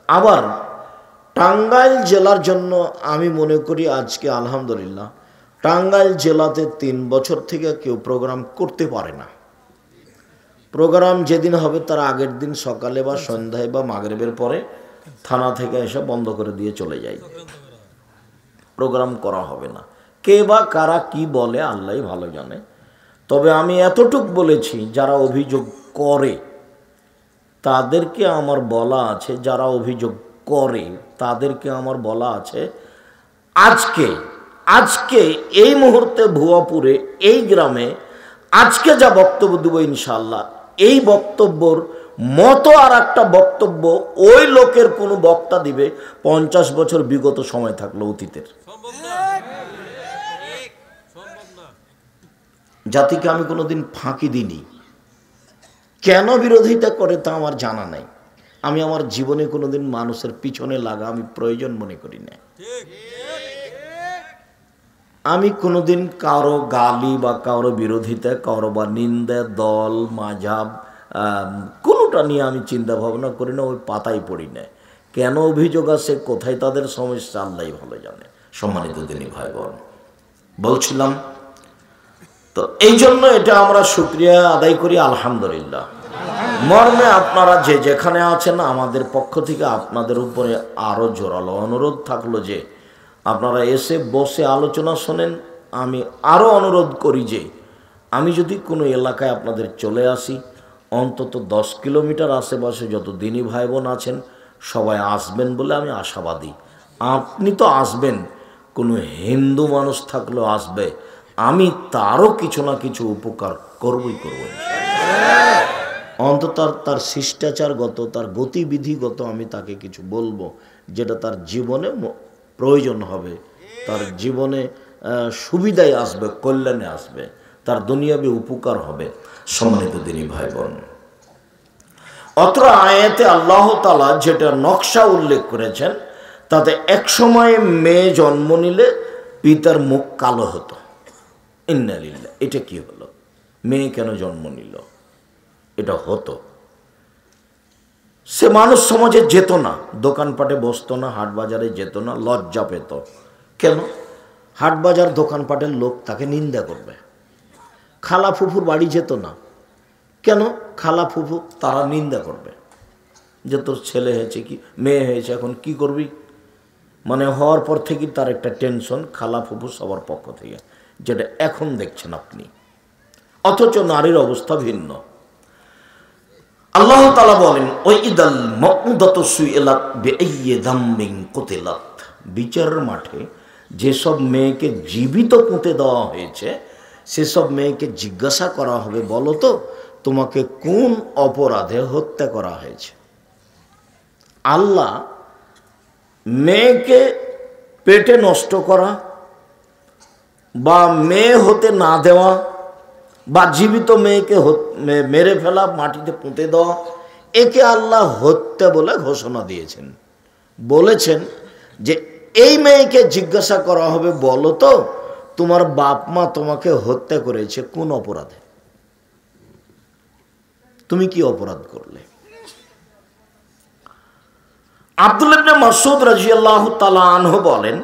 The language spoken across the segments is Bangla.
আবার টাঙ্গাইল জেলার জন্য আমি মনে করি আজকে আলহামদুলিল্লাহ টাঙ্গাইল জেলাতে 3 বছর থেকে কেউ প্রোগ্রাম করতে পারে না। প্রোগ্রাম যেদিন হবে তার আগের দিন সকালে বা সন্ধ্যায় বা মাগরিবের পরে থানা থেকে এসে বন্ধ করে দিয়ে চলে যায়, প্রোগ্রাম করা হবে না। কে বা কারা কি বলে আল্লাহই ভালো জানে। তবে আমি এতটুক বলেছি, যারা অভিযোগ করে তাদেরকে আমার বলা আছে, যারা অভিযোগ করে তাদেরকে আমার বলা আছে, আজকে এই মুহূর্তে ভুয়াপুরে এই গ্রামে আজকে যা বক্তব্য দেব ইনশাআল্লাহ, এই বক্তব্যর মতো আর একটা বক্তব্য ওই লোকের কোনো বক্তা দিবে 50 বছর বিগত সময় থাকলো অতীতের। জাতিকে আমি কোনোদিন ফাঁকি দিইনি। কেন বিরোধিতা করে তা আমার জানা নাই। আমি আমার জীবনে কোনোদিন মানুষের পিছনে লাগা আমি প্রয়োজন মনে করি না। আমি কোনোদিন কারো গালি বা কারো বিরোধিতা, কারো বা নিন্দা, দল মাঝাব কোনোটা নিয়ে আমি চিন্তা ভাবনা করি না, ওই পাতায় পড়ি না। কেন অভিযোগ আসে, কোথায় তাদের সমস্যা আল্লাহই ভালো জানে। সম্মানিত দিনী ভাই বোন, বলছিলাম তো এই জন্য এটা আমরা শুকরিয়া আদায় করি আলহামদুলিল্লাহ। মর্মে আপনারা যে যেখানে আছেন, আমাদের পক্ষ থেকে আপনাদের উপরে আরো জোরালো অনুরোধ থাকলো যে আপনারা এসে বসে আলোচনা শোনেন। আমি আরো অনুরোধ করি যে আমি যদি কোনো এলাকায় আপনাদের চলে আসি, অন্তত 10 কিলোমিটার আশেপাশে যত দিনী ভাই বোন আছেন সবাই আসবেন বলে আমি আশাবাদী। আপনি তো আসবেন, কোনো হিন্দু মানুষ থাকলেও আসবে, আমি তারও কিছু না কিছু উপকার করবই করব। অন্তত তার শিষ্টাচারগত, তার গতিবিধিগত আমি তাকে কিছু বলবো যেটা তার জীবনে প্রয়োজন হবে, তার জীবনে সুবিধায় আসবে, কল্যাণে আসবে, তার দুনিয়াবি উপকার হবে। সম্মানিত দিনী ভাই বোন, অত্র আয়াতে আল্লাহ তাআলা যেটা নকশা উল্লেখ করেছেন তাতে এক সময় মেয়ে জন্ম নিলে পিতার মুখ কালো হতো। ইন্না লিল্লাহ, এটা কি হলো? মেয়ে কেন জন্ম নিল? এটা হতো। সে মানুষ সমাজে যেত না, দোকানপাটে বসতো না, হাট বাজারে যেত না, লজ্জা পেত। কেন? হাট বাজার দোকানপাটের লোক তাকে নিন্দা করবে। খালা ফুফুর বাড়ি যেত না, কেন? খালা ফুফু তারা নিন্দা করবে যে তোর ছেলে হয়েছে, কি মেয়ে হয়েছে, এখন কি করবি। মানে হওয়ার পর থেকে তার একটা টেনশন খালা ফুফু সবার পক্ষ থেকে, যেটা এখন দেখছেন আপনি। অথচ নারীর অবস্থা ভিন্ন। আল্লাহ তাআলা বলেন, ওয়াইদাল মাউদাতু সুইলাত বিআইয়ি যামবিন কুতিলাত, বিচারের মাঠে যেসব মেয়েকে জীবিত পুঁতে দেওয়া হয়েছে সেসব মেয়েকে জিজ্ঞাসা করা হবে, বলো তো তোমাকে কোন অপরাধে হত্যা করা হয়েছে। আল্লাহ মেয়েকে পেটে নষ্ট করা বা মেয়ে হতে না দেওয়া বা জীবিত মেয়েকে মেরে ফেলা, মাটিতে পুঁতে দেওয়া, একে আল্লাহ হত্যা বলে ঘোষণা দিয়েছেন। বলেছেন যে এই মেয়েকে জিজ্ঞাসা করা হবে, বলো তো তোমার বাপ মা তোমাকে হত্যা করেছে কোন অপরাধে, তুমি কি অপরাধ করলে। আব্দুল্লাহ ইবনে মাসউদ রাদিয়াল্লাহু তাআলা আনহু বলেন,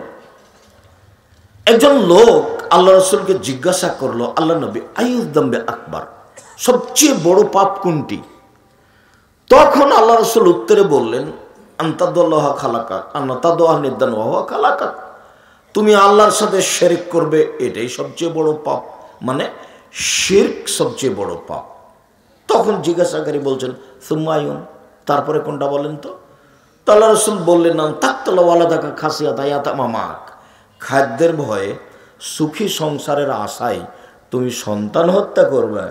একজন লোক আল্লাহ রাসূলকে জিজ্ঞাসা করলো, আল্লাহ নবী, আইয়ুয যামবি আকবার, সবচেয়ে বড় পাপ কোনটি? তখন আল্লাহ রাসূল উত্তরে বললেন, আনতাদুল্লাহ খালাকা আনতাদুআ নিদান ওয়া হুয়া খালাকা, তুমি আল্লাহর সাথে শিরক করবে, এটাই সবচেয়ে বড় পাপ, মানে শিরক সবচেয়ে বড় পাপ। তখন জিজ্ঞাসাকারী বলছেন, সুম্মায়ুন, তারপরে কোনটা বলেন তো? আল্লাহ রাসূল বললেন, তাকতালা ওয়ালাদাকা খাসিয়াতা ইয়াতামামাক, খাদ্যের ভয়ে সুখী সংসারের আশায় তুমি সন্তান হত্যা করবে,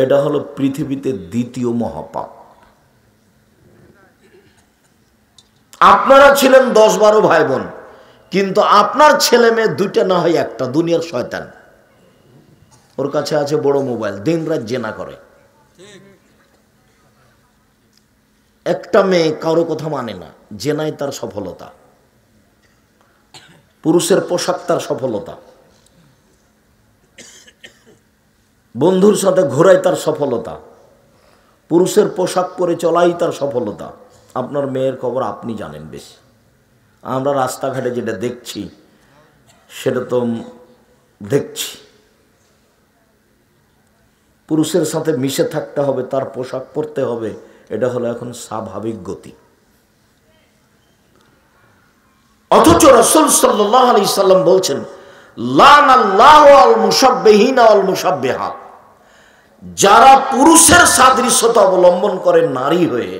এটা হলো পৃথিবীতে দ্বিতীয় মহাপাপ। আপনারা ছিলেন 10-12 ভাই বোন, কিন্তু আপনার ছেলে মেয়ে 2টা না হয় 1টা, দুনিয়ার শয়তান, ওর কাছে আছে বড় মোবাইল, দিন রাত জেনা করে। একটা মেয়ে কারো কথা মানে না, জেনাই তার সফলতা, পুরুষের পোশাক তার সফলতা, বন্ধুর সাথে ঘোরাই তার সফলতা, পুরুষের পোশাক পরে চলাই তার সফলতা। আপনার মেয়ের খবর আপনি জানেন বেশি। আমরা রাস্তাঘাটে যেটা দেখছি সেটা তো দেখছি, পুরুষের সাথে মিশে থাকতে হবে, তার পোশাক পরতে হবে, এটা হলো এখন স্বাভাবিক গতি। অথচ রাসূল সাল্লাল্লাহু আলাইহি সাল্লাম বলছেন, লানাল্লাহু আল মুশাব্বিহিনা ওয়াল মুশাব্বিহাত, যারা পুরুষের সাদৃশ্যতা অবলম্বন করে নারী হয়ে,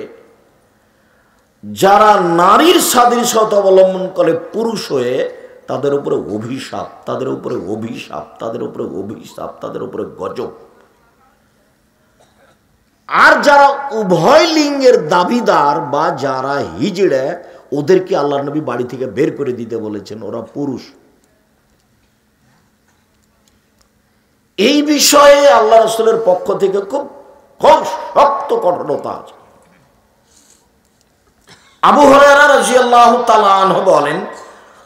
যারা নারীর সাদৃশ্যতা অবলম্বন করে পুরুষ হয়ে, তাদের উপরে অভিশাপ, তাদের উপরে অভিশাপ, তাদের উপরে অভিশাপ, তাদের উপরে গজব। আর যারা উভয় লিঙ্গের দাবিদার বা যারা হিজড়ে, ওদেরকে আল্লাহর নবী বাড়ি থেকে বের করে দিতে বলেছেন, ওরা পুরুষ। এই বিষয়ে আল্লাহ রাসূলের পক্ষ থেকে খুব খুব শক্ত কঠোরতা আছে। আবু হুরায়রা রাদিয়াল্লাহু তাআলা আনহু বলেন,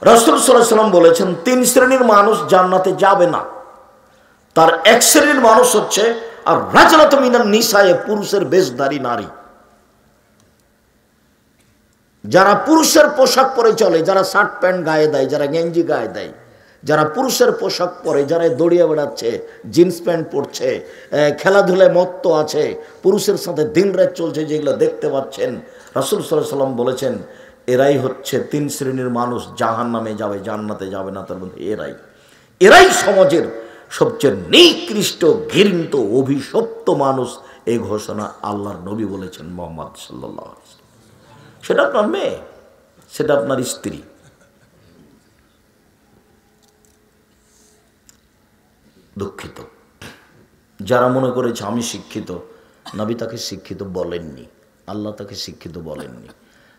রাসূল সাল্লাল্লাহু আলাইহি ওয়াসাল্লাম বলেছেন, 3 শ্রেণীর মানুষ জান্নাতে যাবে না। তার এক শ্রেণীর মানুষ হচ্ছে আর রাজনাত মিনান নিসায়ে, পুরুষের বেশধারী নারী, যারা পুরুষের পোশাক পরে চলে, যারা শার্ট প্যান্ট গায়ে দেয়, যারা গেঞ্জি গায়ে দেয়, যারা পুরুষের পোশাক পরে, যারা দৌড়িয়ে বেড়াচ্ছে, জিন্স প্যান্ট পরছে, খেলাধুলায় মত্ত আছে, পুরুষের সাথে দিন রাত চলছে, যেগুলো দেখতে পাচ্ছেন, রাসূল সাল্লাল্লাহু আলাইহি ওয়াসাল্লাম বলেছেন এরাই হচ্ছে 3 শ্রেণীর মানুষ, জাহান্নামে যাবে, জান্নাতে যাবে না। তার মধ্যে এরাই সমাজের সবচেয়ে নিকৃষ্ট, ঘৃণিত, অভিশপ্ত মানুষ। এই ঘোষণা আল্লাহর নবী বলেছেন মুহাম্মদ সাল্লাল্লাহু আলাইহি ওয়াসাল্লাম। সেটা আপনার মেয়ে, সেটা আপনার স্ত্রী। দুঃখিত যারা মনে করেছে আমি শিক্ষিত, নবী তাকে শিক্ষিত বলেননি, আল্লাহ তাকে শিক্ষিত বলেননি।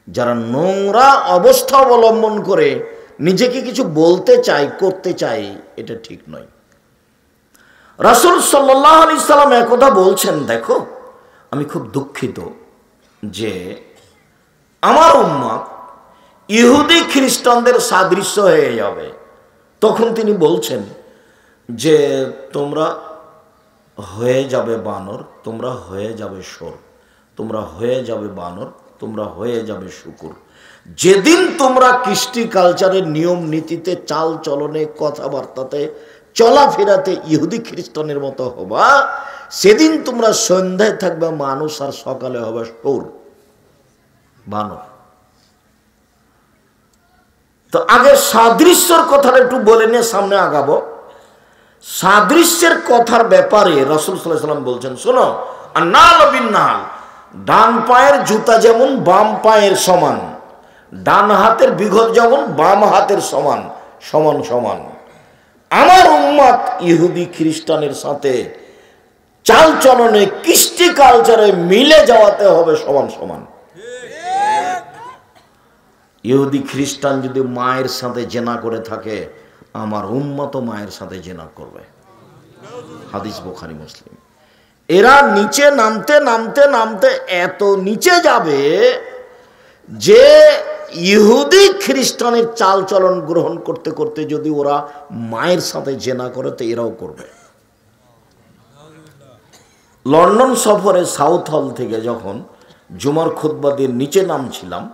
যারা নোংরা অবস্থা অবলম্বন করে নিজেকে কিছু বলতে চায়, করতে চায়, এটা ঠিক নয়। রাসূল সাল্লাল্লাহু আলাইহি সাল্লাম একথা বলছেন, দেখো আমি খুব দুঃখিত যে আমার উম্মত ইহুদি খ্রিস্টানদের সাদৃশ্য হয়ে যাবে। তখন তিনি বলছেন যে তোমরা হয়ে যাবে বানর, তোমরা হয়ে যাবে শোর, তোমরা হয়ে যাবে বানর, তোমরা হয়ে যাবে শূকর। যেদিন তোমরা কৃষ্টি কালচারের নিয়ম নীতিতে, চাল চলনে, কথাবার্তাতে, চলাফেরাতে ইহুদি খ্রিস্টানের মতো হবা, সেদিন তোমরা সন্ধ্যায় থাকবে মানুষ আর সকালে হবে শোর, বানর। তো আগে সাদৃশ্যের কথাটা একটু বলে নিয়ে সামনে আগাবো। সাদৃশ্যের কথার ব্যাপারে রাসূল সাল্লাল্লাহু আলাইহি ওয়াসাল্লাম বলছেন, শোনো, আন্নাল বিন্নাল, ডান পায়ের জুতা যেমন বাম পায়ের সমান, ডান হাতের বিঘত যেমন বাম হাতের সমান, সমান সমান। আমার উম্মত ইহুদি খ্রিস্টানের সাথে চাল চলনে, কৃষ্টি কালচারে মিলে যাওয়াতে হবে সমান সমান। ইহুদি খ্রিস্টান যদি মায়ের সাথে জেনা করে থাকে, আমার উম্মত মায়ের সাথে জেনা করবে। হাদিস বুখারী মুসলিম। এরা নিচে নামতে নামতে নামতে এত নিচে যাবে যে ইহুদি খ্রিস্টানের চাল চলন গ্রহণ করতে করতে যদি ওরা মায়ের সাথে জেনা করে, তো এরাও করবে। লন্ডন সফরে সাউথ হল থেকে যখন জুমার খুতবা দিয়ে নিচে নামছিলাম,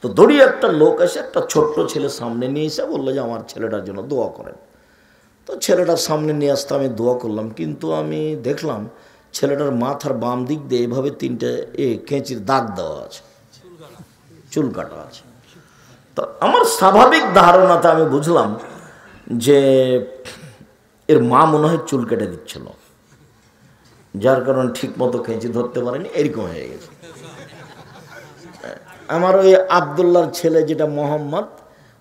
তো দড়িয়ে একটা লোক এসে একটা ছোট্ট ছেলে সামনে নিয়ে এসে বললো যে আমার ছেলেটার জন্য দোয়া করেন। তো ছেলেটার সামনে নিয়ে আসতে আমি দোয়া করলাম, কিন্তু আমি দেখলাম ছেলেটার মাথার বাম দিক দিয়ে এভাবে 3টে কেঁচির দাগ দেওয়া আছে, চুল কাটা আছে। তো আমার স্বাভাবিক ধারণাতে আমি বুঝলাম যে এর মা মনে হয় চুল কেটে দিচ্ছিল, যার কারণে ঠিক মতো কেঁচি ধরতে পারেনি, এরকম হয়ে গেছে। আমার ওই আবদুল্লাহর ছেলে যেটা মোহাম্মদ,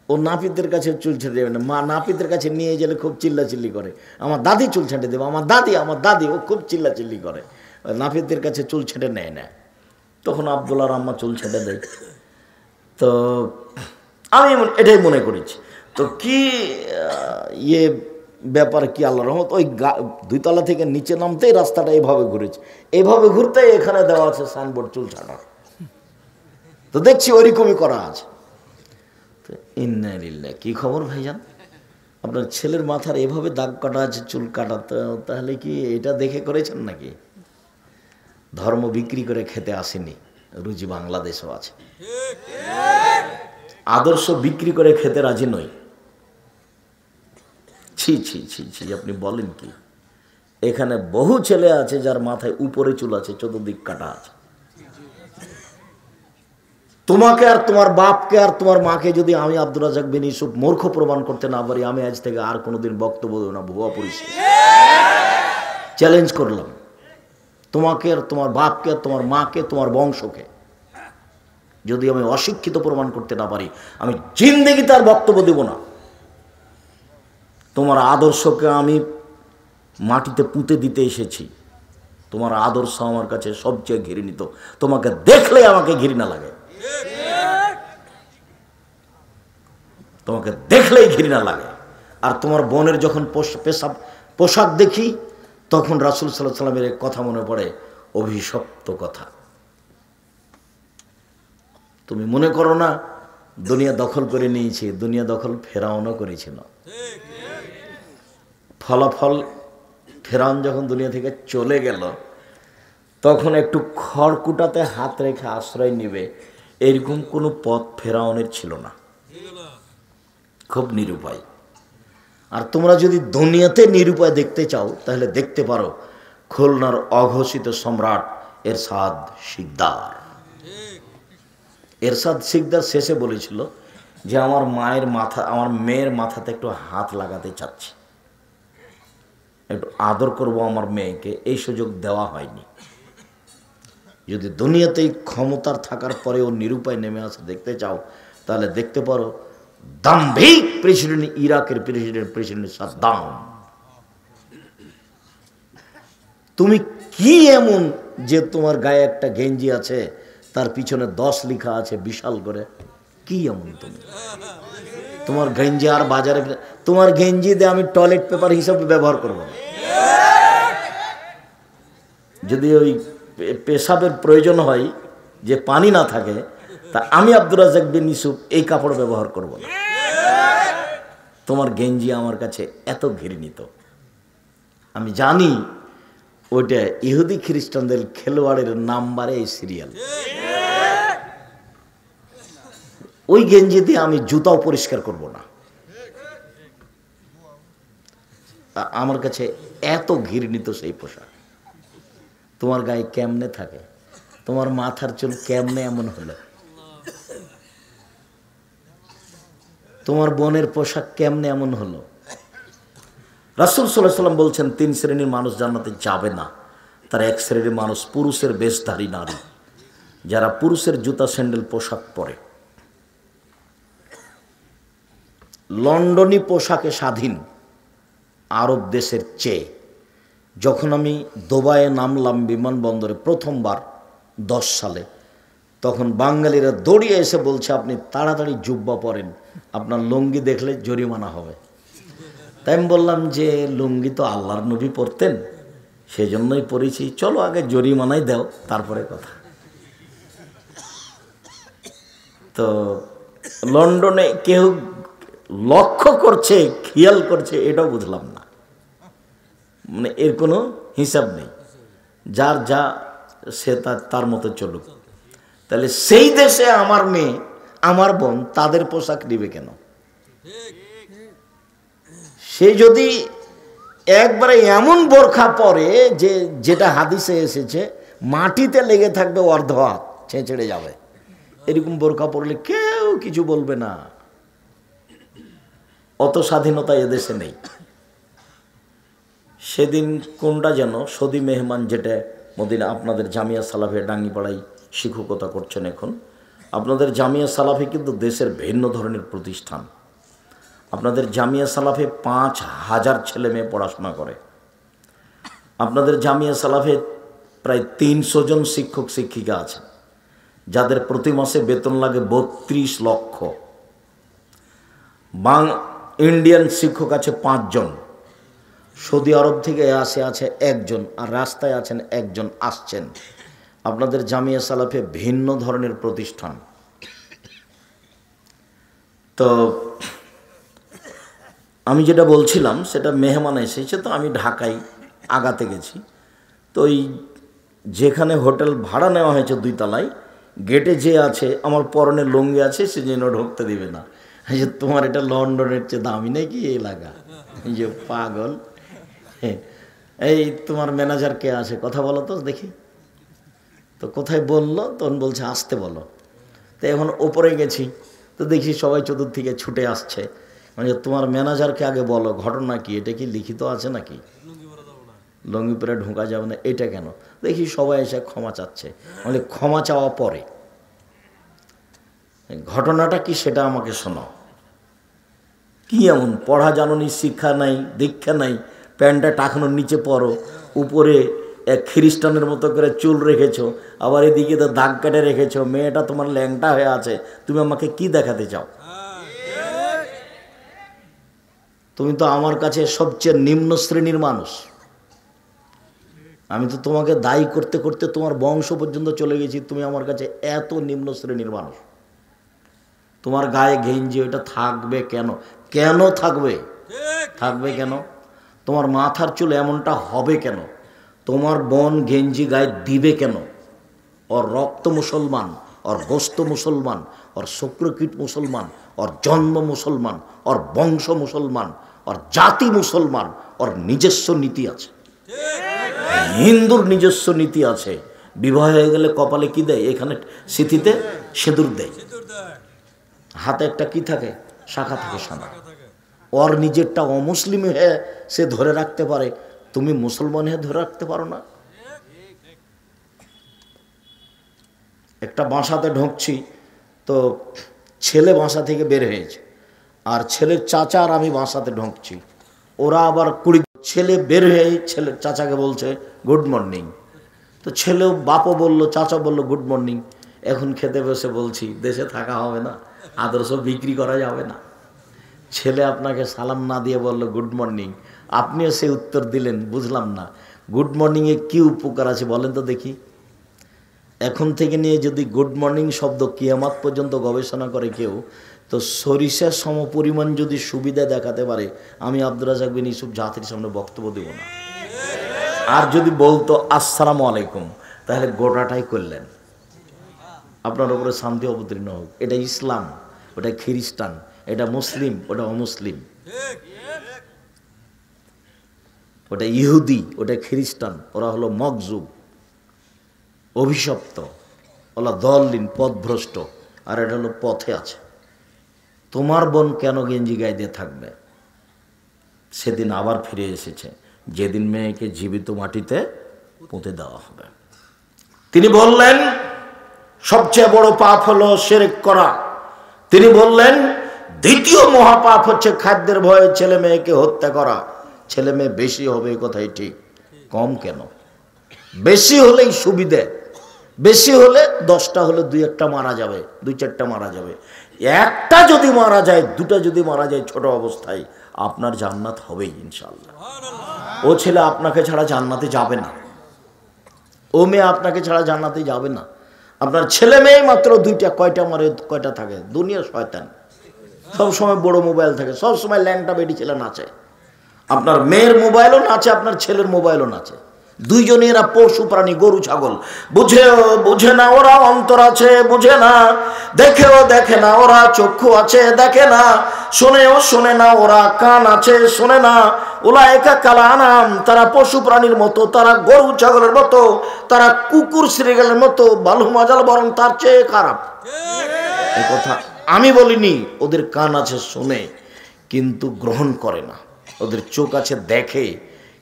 ও নাপিতের কাছে চুল ছেঁটে দেবে না। মা নাপিতের কাছে নিয়ে গেলে খুব চিল্লাচিল্লি করে, আমার দাদি চুল ছেঁটে দেবে, আমার দাদি, ও খুব চিল্লাচিল্লি করে, নাপিতের কাছে চুল ছেঁটে নেয় না। তখন আবদুল্লাহর আম্মা চুল ছেঁটে দেয়। তো আমি এটাই মনে করেছি। তো কি ব্যাপার কি, আল্লাহর রহমত, ওই 2 তলা থেকে নিচে নামতেই রাস্তাটা এইভাবে ঘুরেছে, এইভাবে ঘুরতে এখানে দেওয়া আছে সাইনবোর্ড চুল ছাটা। তো দেখছি ওইরকমই করা আছে। তো ইন্না লিল্লাহ, কি খবর ভাইজান, আপনার ছেলের মাথার এভাবে দাগ কাটা আছে, চুল কাটা, তাহলে কি এটা দেখে করেছেন নাকি? ধর্ম বিক্রি করে খেতে আসেনি, রুজি বাংলাদেশেও আছে। আদর্শ বিক্রি করে খেতে রাজি নই। ছি ছি ছি ছি, আপনি বলেন কি? এখানে বহু ছেলে আছে যার মাথায় উপরে চুল আছে, চতুর্দিক কাটা আছে। তোমাকে আর তোমার বাপকে আর তোমার মাকে যদি আমি আব্দুর রাজ্জাক বিন ইউসুফ মূর্খ প্রমাণ করতে না পারি, আমি আজ থেকে আর কোনোদিন বক্তব্য দেব না। ভুয়া পরিচয় চ্যালেঞ্জ করলাম। তোমাকে আর তোমার বাপকে আর তোমার মাকে, তোমার বংশকে যদি আমি অশিক্ষিত প্রমাণ করতে না পারি, আমি জিন্দেগিতে আর বক্তব্য দেব না। তোমার আদর্শকে আমি মাটিতে পুঁতে দিতে এসেছি। তোমার আদর্শ আমার কাছে সবচেয়ে ঘৃণিত। তোমাকে দেখলে আমাকে ঘৃণা লাগে, তোমাকে দেখলেই ঘৃণা লাগে। আর তোমার বোনের যখন পোশাক দেখি, তখন রাসূল সাল্লাল্লাহু আলাইহি ওয়াসাল্লামের কথা মনে পড়ে, অভিশপ্ত কথা। তুমি মনে করো না দুনিয়া দখল করে নিয়েছি, দুনিয়া দখল ফেরাউনও করেছিল। ফলাফল ফেরাউন যখন দুনিয়া থেকে চলে গেল, তখন একটু খড়কুটাতে হাত রেখে আশ্রয় নেবে এরকম কোনো পথ ফেরাউনের ছিল না। খুব নিরুপায়। আর তোমরা যদি দুনিয়াতে নিরুপায় দেখতে চাও, তাহলে দেখতে পারো খুলনার অঘোষিত সম্রাট এরশাদ শিকদার। এরশাদ শিকদার শেষে বলেছিল যে আমার মেয়ের মাথাতে একটু হাত লাগাতে চাচ্ছি, একটু আদর করব আমার মেয়েকে, এই সুযোগ দেওয়া হয়নি। যদি দুনিয়াতেই ক্ষমতার থাকার পরেও নিরুপায় নেমে আসে দেখতে চাও, তাহলে দেখতে পারো দাম্ভিক প্রেসিডেন্ট, ইরাকের প্রেসিডেন্ট সাদ্দাম। তুমি কি এমন যে তোমার গায়ে একটা গেঞ্জি আছে, তার পিছনে 10 লেখা আছে বিশাল করে? কি এমন তুমি? তোমার গেঞ্জি আর বাজারে, তোমার গেঞ্জি দিয়ে আমি টয়লেট পেপার হিসাবে ব্যবহার করব না। যদি ওই পেশাবের প্রয়োজন হয় যে পানি না থাকে, তা আমি আব্দুর রাজ্জাক বিন ইউসুফ এই কাপড় ব্যবহার করব না। তোমার গেঞ্জি আমার কাছে এত ঘৃণিত। আমি জানি ওইটা ইহুদি খ্রিস্টানদের খেলোয়াড়ের নাম্বারে এই সিরিয়াল। ওই গেঞ্জি দিয়ে আমি জুতাও পরিষ্কার করব না। আমার কাছে এত ঘৃণিত সেই পোশাক। তোমার গায়ে কেমনে থাকে? তোমার মাথার চুল কেমনে এমন হলো? তোমার বোনের পোশাক কেমনে এমন হলো? রাসূল সাল্লাল্লাহু আলাইহি ওয়াসাল্লাম বলছেন 3 শ্রেণীর মানুষ জান্নাতে যাবে না। তার এক শ্রেণীর মানুষ পুরুষের বেশধারী নারী, যারা পুরুষের জুতা স্যান্ডেল পোশাক পরে। লন্ডনী পোশাকে স্বাধীন আরব দেশের চেয়ে। যখন আমি দুবাইয়ে নামলাম বিমানবন্দরে প্রথমবার 10 সালে, তখন বাঙালিরা দৌড়িয়ে এসে বলছে, আপনি তাড়াতাড়ি জুব্বা পরেন, আপনার লুঙ্গি দেখলে জরিমানা হবে। তাই আমি বললাম যে লুঙ্গি তো আল্লাহর নবী পরতেন, সেজন্যই পরেছি, চলো আগে জরিমানাই দাও, তারপরে কথা। তো লন্ডনে কেউ লক্ষ্য করছে, খেয়াল করছে, এটাও বুঝলাম না। মানে এর কোনো হিসাব নেই, যার যা সে তার মতো চলুক। তাহলে সেই দেশে আমার মেয়ে, আমার বোন, তাদের পোশাক নিবে কেন? সে যদি একবারে এমন বোরখা পরে যে যেটা হাদিসে এসেছে মাটিতে লেগে থাকবে অর্ধ হাত, ছেঁচড়ে যাবে, এরকম বোরখা পরলে কেউ কিছু বলবে না। অত স্বাধীনতা এদেশে নেই। সেদিন কোনটা যেন সৌদি মেহমান, যেটা মদিনা, আপনাদের জামিয়া সালাফে ডাঙ্গিপাড়ায় শিক্ষকতা করছেন এখন। আপনাদের জামিয়া সালাফে কিন্তু দেশের ভিন্ন ধরনের প্রতিষ্ঠান। আপনাদের জামিয়া সালাফে 5000 ছেলে মেয়ে পড়াশোনা করে। আপনাদের জামিয়া সালাফে প্রায় 300 জন শিক্ষক শিক্ষিকা আছে, যাদের প্রতি মাসে বেতন লাগে 32 লক্ষ। ইন্ডিয়ান শিক্ষক আছে 5 জন। সৌদি আরব থেকে আছে 1 জন, আর রাস্তায় আছেন 1 জন আসছেন। আপনাদের জামিয়া সালাফে ভিন্ন ধরনের প্রতিষ্ঠান। তো আমি যেটা বলছিলাম, সেটা মেহমান এসেছে, তো আমি ঢাকায় আগাতে গেছি। তো ওই যেখানে হোটেল ভাড়া নেওয়া হয়েছে 2 তলায়, গেটে যে আছে আমার পরনে লুঙ্গি আছে সে যেন ঢুকতে দিবে না। এই যে তোমার এটা লন্ডনের চেয়ে দামি নাকি এই এলাকা, এই যে পাগল। এই তোমার ম্যানেজার কে আছে কথা বলো তো দেখি। তো কোথায় বললো, তখন বলছে আসতে বলো। তো এখন ওপরে গেছি, তো দেখি সবাই চতুর্দিকে ছুটে আসছে, মানে তোমার ম্যানেজারকে আগে বলো ঘটনা কি, এটা কি লিখিত আছে নাকি, লুঙ্গি পরে ঢোকা যাবে না, এটা কেন? দেখি সবাই এসে ক্ষমা চাচ্ছে, মানে ক্ষমা চাওয়া পরে ঘটনাটা কি সেটা আমাকে শোনাও। কি এমন পড়া জানুনি, শিক্ষা নাই, দীক্ষা নাই, প্যান্টটা টাকানোর নিচে পরো, উপরে এক খ্রিস্টানের মতো করে চুল রেখেছো, আবার এদিকে তো দাগ কেটে রেখেছো, মেয়েটা তোমার ল্যাংটা হয়ে আছে, তুমি আমাকে কি দেখাতে চাও? তুমি তো আমার কাছে সবচেয়ে নিম্ন শ্রেণীর মানুষ। আমি তো তোমাকে দায়ী করতে করতে তোমার বংশ পর্যন্ত চলে গেছি, তুমি আমার কাছে এত নিম্ন শ্রেণীর মানুষ। তোমার গায়ে গেঞ্জি ওইটা থাকবে কেন? কেন থাকবে? থাকবে কেন? তোমার মাথার চুল এমনটা হবে কেন? তোমার বোন গেঞ্জি গায়ে দিবে কেন? ওর রক্ত মুসলমান, ওর গোস্ত মুসলমান, ওর শুক্রকীট মুসলমান, ওর জন্ম মুসলমান, ওর বংশ মুসলমান, ওর জাতি মুসলমান, ওর নিজস্ব নীতি আছে। হিন্দুর নিজস্ব নীতি আছে। বিবাহ হয়ে গেলে কপালে কি দেয়? এখানে স্মৃতিতে সিঁদুর দেয়, হাতে একটা কি থাকে, শাখা থাকে সাদা। ওর নিজেরটা অমুসলিম হয়ে সে ধরে রাখতে পারে, তুমি মুসলমান হয়ে ধরে রাখতে পারো না। একটা বাসাতে ঢুকছি, তো ছেলে বাসা থেকে বের হয়েছে, আর ছেলের চাচা আর আমি বাসাতে ঢুকছি, ওরা আবার ছেলে বের হয়ে ছেলের চাচাকে বলছে গুড মর্নিং। তো ছেলেও বাপও বলল, চাচা বলল গুড মর্নিং। এখন খেতে বসে বলছি দেশে থাকা হবে না, আদর্শ বিক্রি করা যাবে না। ছেলে আপনাকে সালাম না দিয়ে বলল গুড মর্নিং, আপনিও সে উত্তর দিলেন, বুঝলাম না গুড মর্নিংয়ে কী উপকার আছে বলেন তো দেখি। এখন থেকে নিয়ে যদি গুড মর্নিং শব্দ কিয়ামত পর্যন্ত গবেষণা করে কেউ, তো সরিষার সমপরিমাণ যদি সুবিধা দেখাতে পারে, আমি আব্দুর রাজ্জাক বিন ইউসুফ জাতির সামনে বক্তব্য দেব না। আর যদি বলতো আসসালামু আলাইকুম, তাহলে গোটাটাই করলেন, আপনার উপরে শান্তি অবতীর্ণ হোক। এটা ইসলাম, ওটা খ্রিস্টান, এটা মুসলিম, ওটা অমুসলিম, ওটা ইহুদি, ওটা খ্রিস্টান, ওরা হলো মকজুব, অভিশপ্ত, ওলা দললিন, পথভ্রষ্ট, আর এটা হলো পথে আছে। তোমার বোন কেন গেঞ্জি গায়ে দিয়ে থাকবে? সেদিন আবার ফিরে এসেছে, যেদিন মেয়েকে জীবিত মাটিতে পুঁতে দেওয়া হবে। তিনি বললেন সবচেয়ে বড় পাপ হলো শিরক করা। তিনি বললেন দ্বিতীয় মহাপাপ হচ্ছে খাদ্যের ভয়ে ছেলে মেয়েকে হত্যা করা। ছেলে মেয়ে বেশি হবে এই কথাই ঠিক, কম কেন? বেশি হলেই সুবিধে, বেশি হলে 10টা হলে 2-1টা মারা যাবে, 2-4টা মারা যাবে। একটা যদি মারা যায়, 2টা যদি মারা যায় ছোট অবস্থায়, আপনার জান্নাত হবেই ইনশাআল্লাহ। ও ছেলে আপনাকে ছাড়া জান্নাতে যাবে না, ও মেয়ে আপনাকে ছাড়া জান্নাতে যাবে না। আপনার ছেলে মেয়ে মাত্র 2টা, কয়টা মারে, কয়টা থাকে? দুনিয়া শয়তান, সবসময় বড় মোবাইল থাকে, সবসময় ল্যাংটা বেটি ছেলে নাচে। আপনার মেয়ের মোবাইলও নাচে, আপনার ছেলের মোবাইলও নাচে। দুইজনে এরা পশু প্রাণী, গরু ছাগল। বুঝে না ওরা অন্তর আছে, বুঝে না। দেখেও দেখে না ওরা, চক্ষু আছে দেখে না। শোনেও শোনে না ওরা, কান আছে শোনে না। উলাইকা কাল আনাম, তারা পশু প্রাণীর মতো, তারা গরু ছাগলের মতো, তারা কুকুর শ্রীগালের মতো, বালু মাজাল বরং তার চেয়ে খারাপ। এই কথা আমি বলিনি। ওদের কান আছে শোনে কিন্তু গ্রহণ করে না, ওদের চোখ আছে দেখে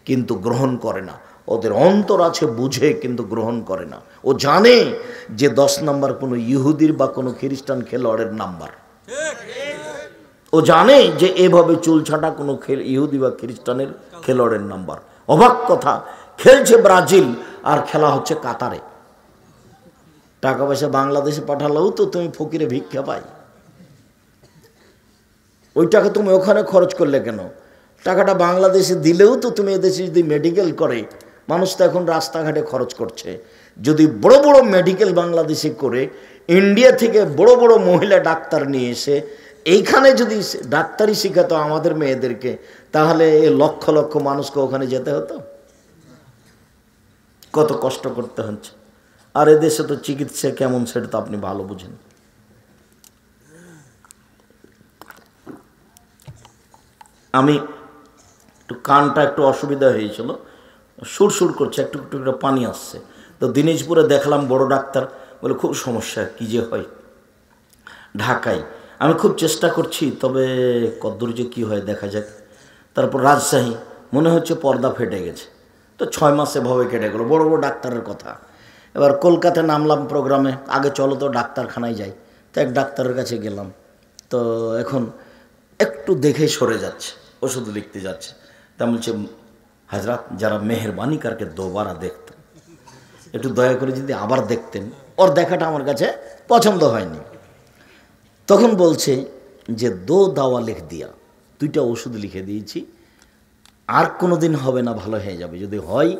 কিন্তু গ্রহণ করে না, ওদের অন্তর আছে বুঝে কিন্তু গ্রহণ করে না। ও জানে যে 10 নাম্বার কোনো ইহুদির বা কোনো খ্রিস্টান খেলোয়াড়ের নাম্বার। ও জানে যে এভাবে চুল ছাটা কোনো ইহুদি বা খ্রিস্টানের খেলোয়াড়ের নাম্বার। অবাক কথা, খেলছে ব্রাজিল আর খেলা হচ্ছে কাতারে। টাকা পয়সা বাংলাদেশে পাঠালেও তো তুমি ফকিরে ভিক্ষা পাই, ওই টাকা তুমি ওখানে খরচ করলে কেন? টাকাটা বাংলাদেশে দিলেও তো তুমি এদেশে যদি মেডিকেল করে, মানুষ তো এখন রাস্তাঘাটে খরচ করছে। যদি বড় বড় মেডিকেল বাংলাদেশে করে, ইন্ডিয়া থেকে বড় বড় মহিলা ডাক্তার নিয়ে এসে এইখানে যদি ডাক্তারি শেখাতো আমাদের মেয়েদেরকে, তাহলে লক্ষ লক্ষ মানুষকে ওখানে যেতে হতো। কত কষ্ট করতে হচ্ছে। আর এদেশে তো চিকিৎসা কেমন সেটা তো আপনি ভালো বুঝেন। আমি একটু কানটা একটু অসুবিধা হয়েছিল, সুর করছে, একটু একটু করে পানি আসছে। তো দিনাজপুরে দেখলাম বড় ডাক্তার, বলে খুব সমস্যা, কী যে হয়। ঢাকায় আমি খুব চেষ্টা করছি, তবে কদ্দূর যে কী হয় দেখা যাক। তারপর রাজশাহী, মনে হচ্ছে পর্দা ফেটে গেছে। তো 6 মাসে ভাবে কেটে গেলো, বড় বড় ডাক্তারের কথা। এবার কলকাতায় নামলাম প্রোগ্রামে, আগে চলো তো ডাক্তারখানায় যাই। তো এক ডাক্তারের কাছে গেলাম, তো এখন একটু দেখে সরে যাচ্ছে, ওষুধ লিখতে যাচ্ছে। তা বলছে, হাজরাত যারা মেহরবানি কারকে দোবারা দেখতেন, একটু দয়া করে যদি আবার দেখতেন। ওর দেখাটা আমার কাছে পছন্দ হয়নি। তখন বলছে যে দো দাওয়া লিখ দিয়া, 2টা ওষুধ লিখে দিয়েছি, আর কোনো দিন হবে না, ভালো হয়ে যাবে। যদি হয়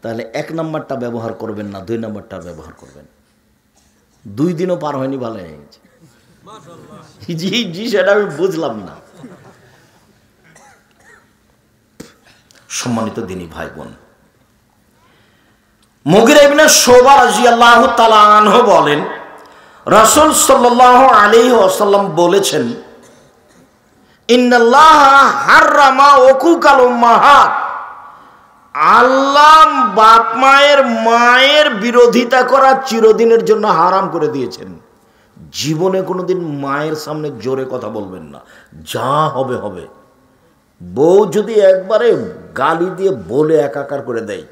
তাহলে 1 নম্বরটা ব্যবহার করবেন না, 2 নম্বরটা ব্যবহার করবেন। 2 দিনও পার হয়নি, ভালো হয়ে গেছে। জি জি, সেটা আমি বুঝলাম না। সম্মানিত দিনী ভাই বোন, মুগিরা ইবনে শুবা রাদিয়াল্লাহু তাআলা আনহু বলেন, রাসূল সাল্লাল্লাহু আলাইহি ওয়াসাল্লাম বলেছেন, ইন্নাল্লাহা হাররামা উকুকাল উম্মাহাত, আল্লাহ বাপ মায়ের বিরোধিতা করা চিরদিনের জন্য হারাম করে দিয়েছেন। জীবনে কোনোদিন মায়ের সামনে জোরে কথা বলবেন না, যা হবে হবে। বউ যদি একবারে গালি দিয়ে বলে একাকার করে দেয়,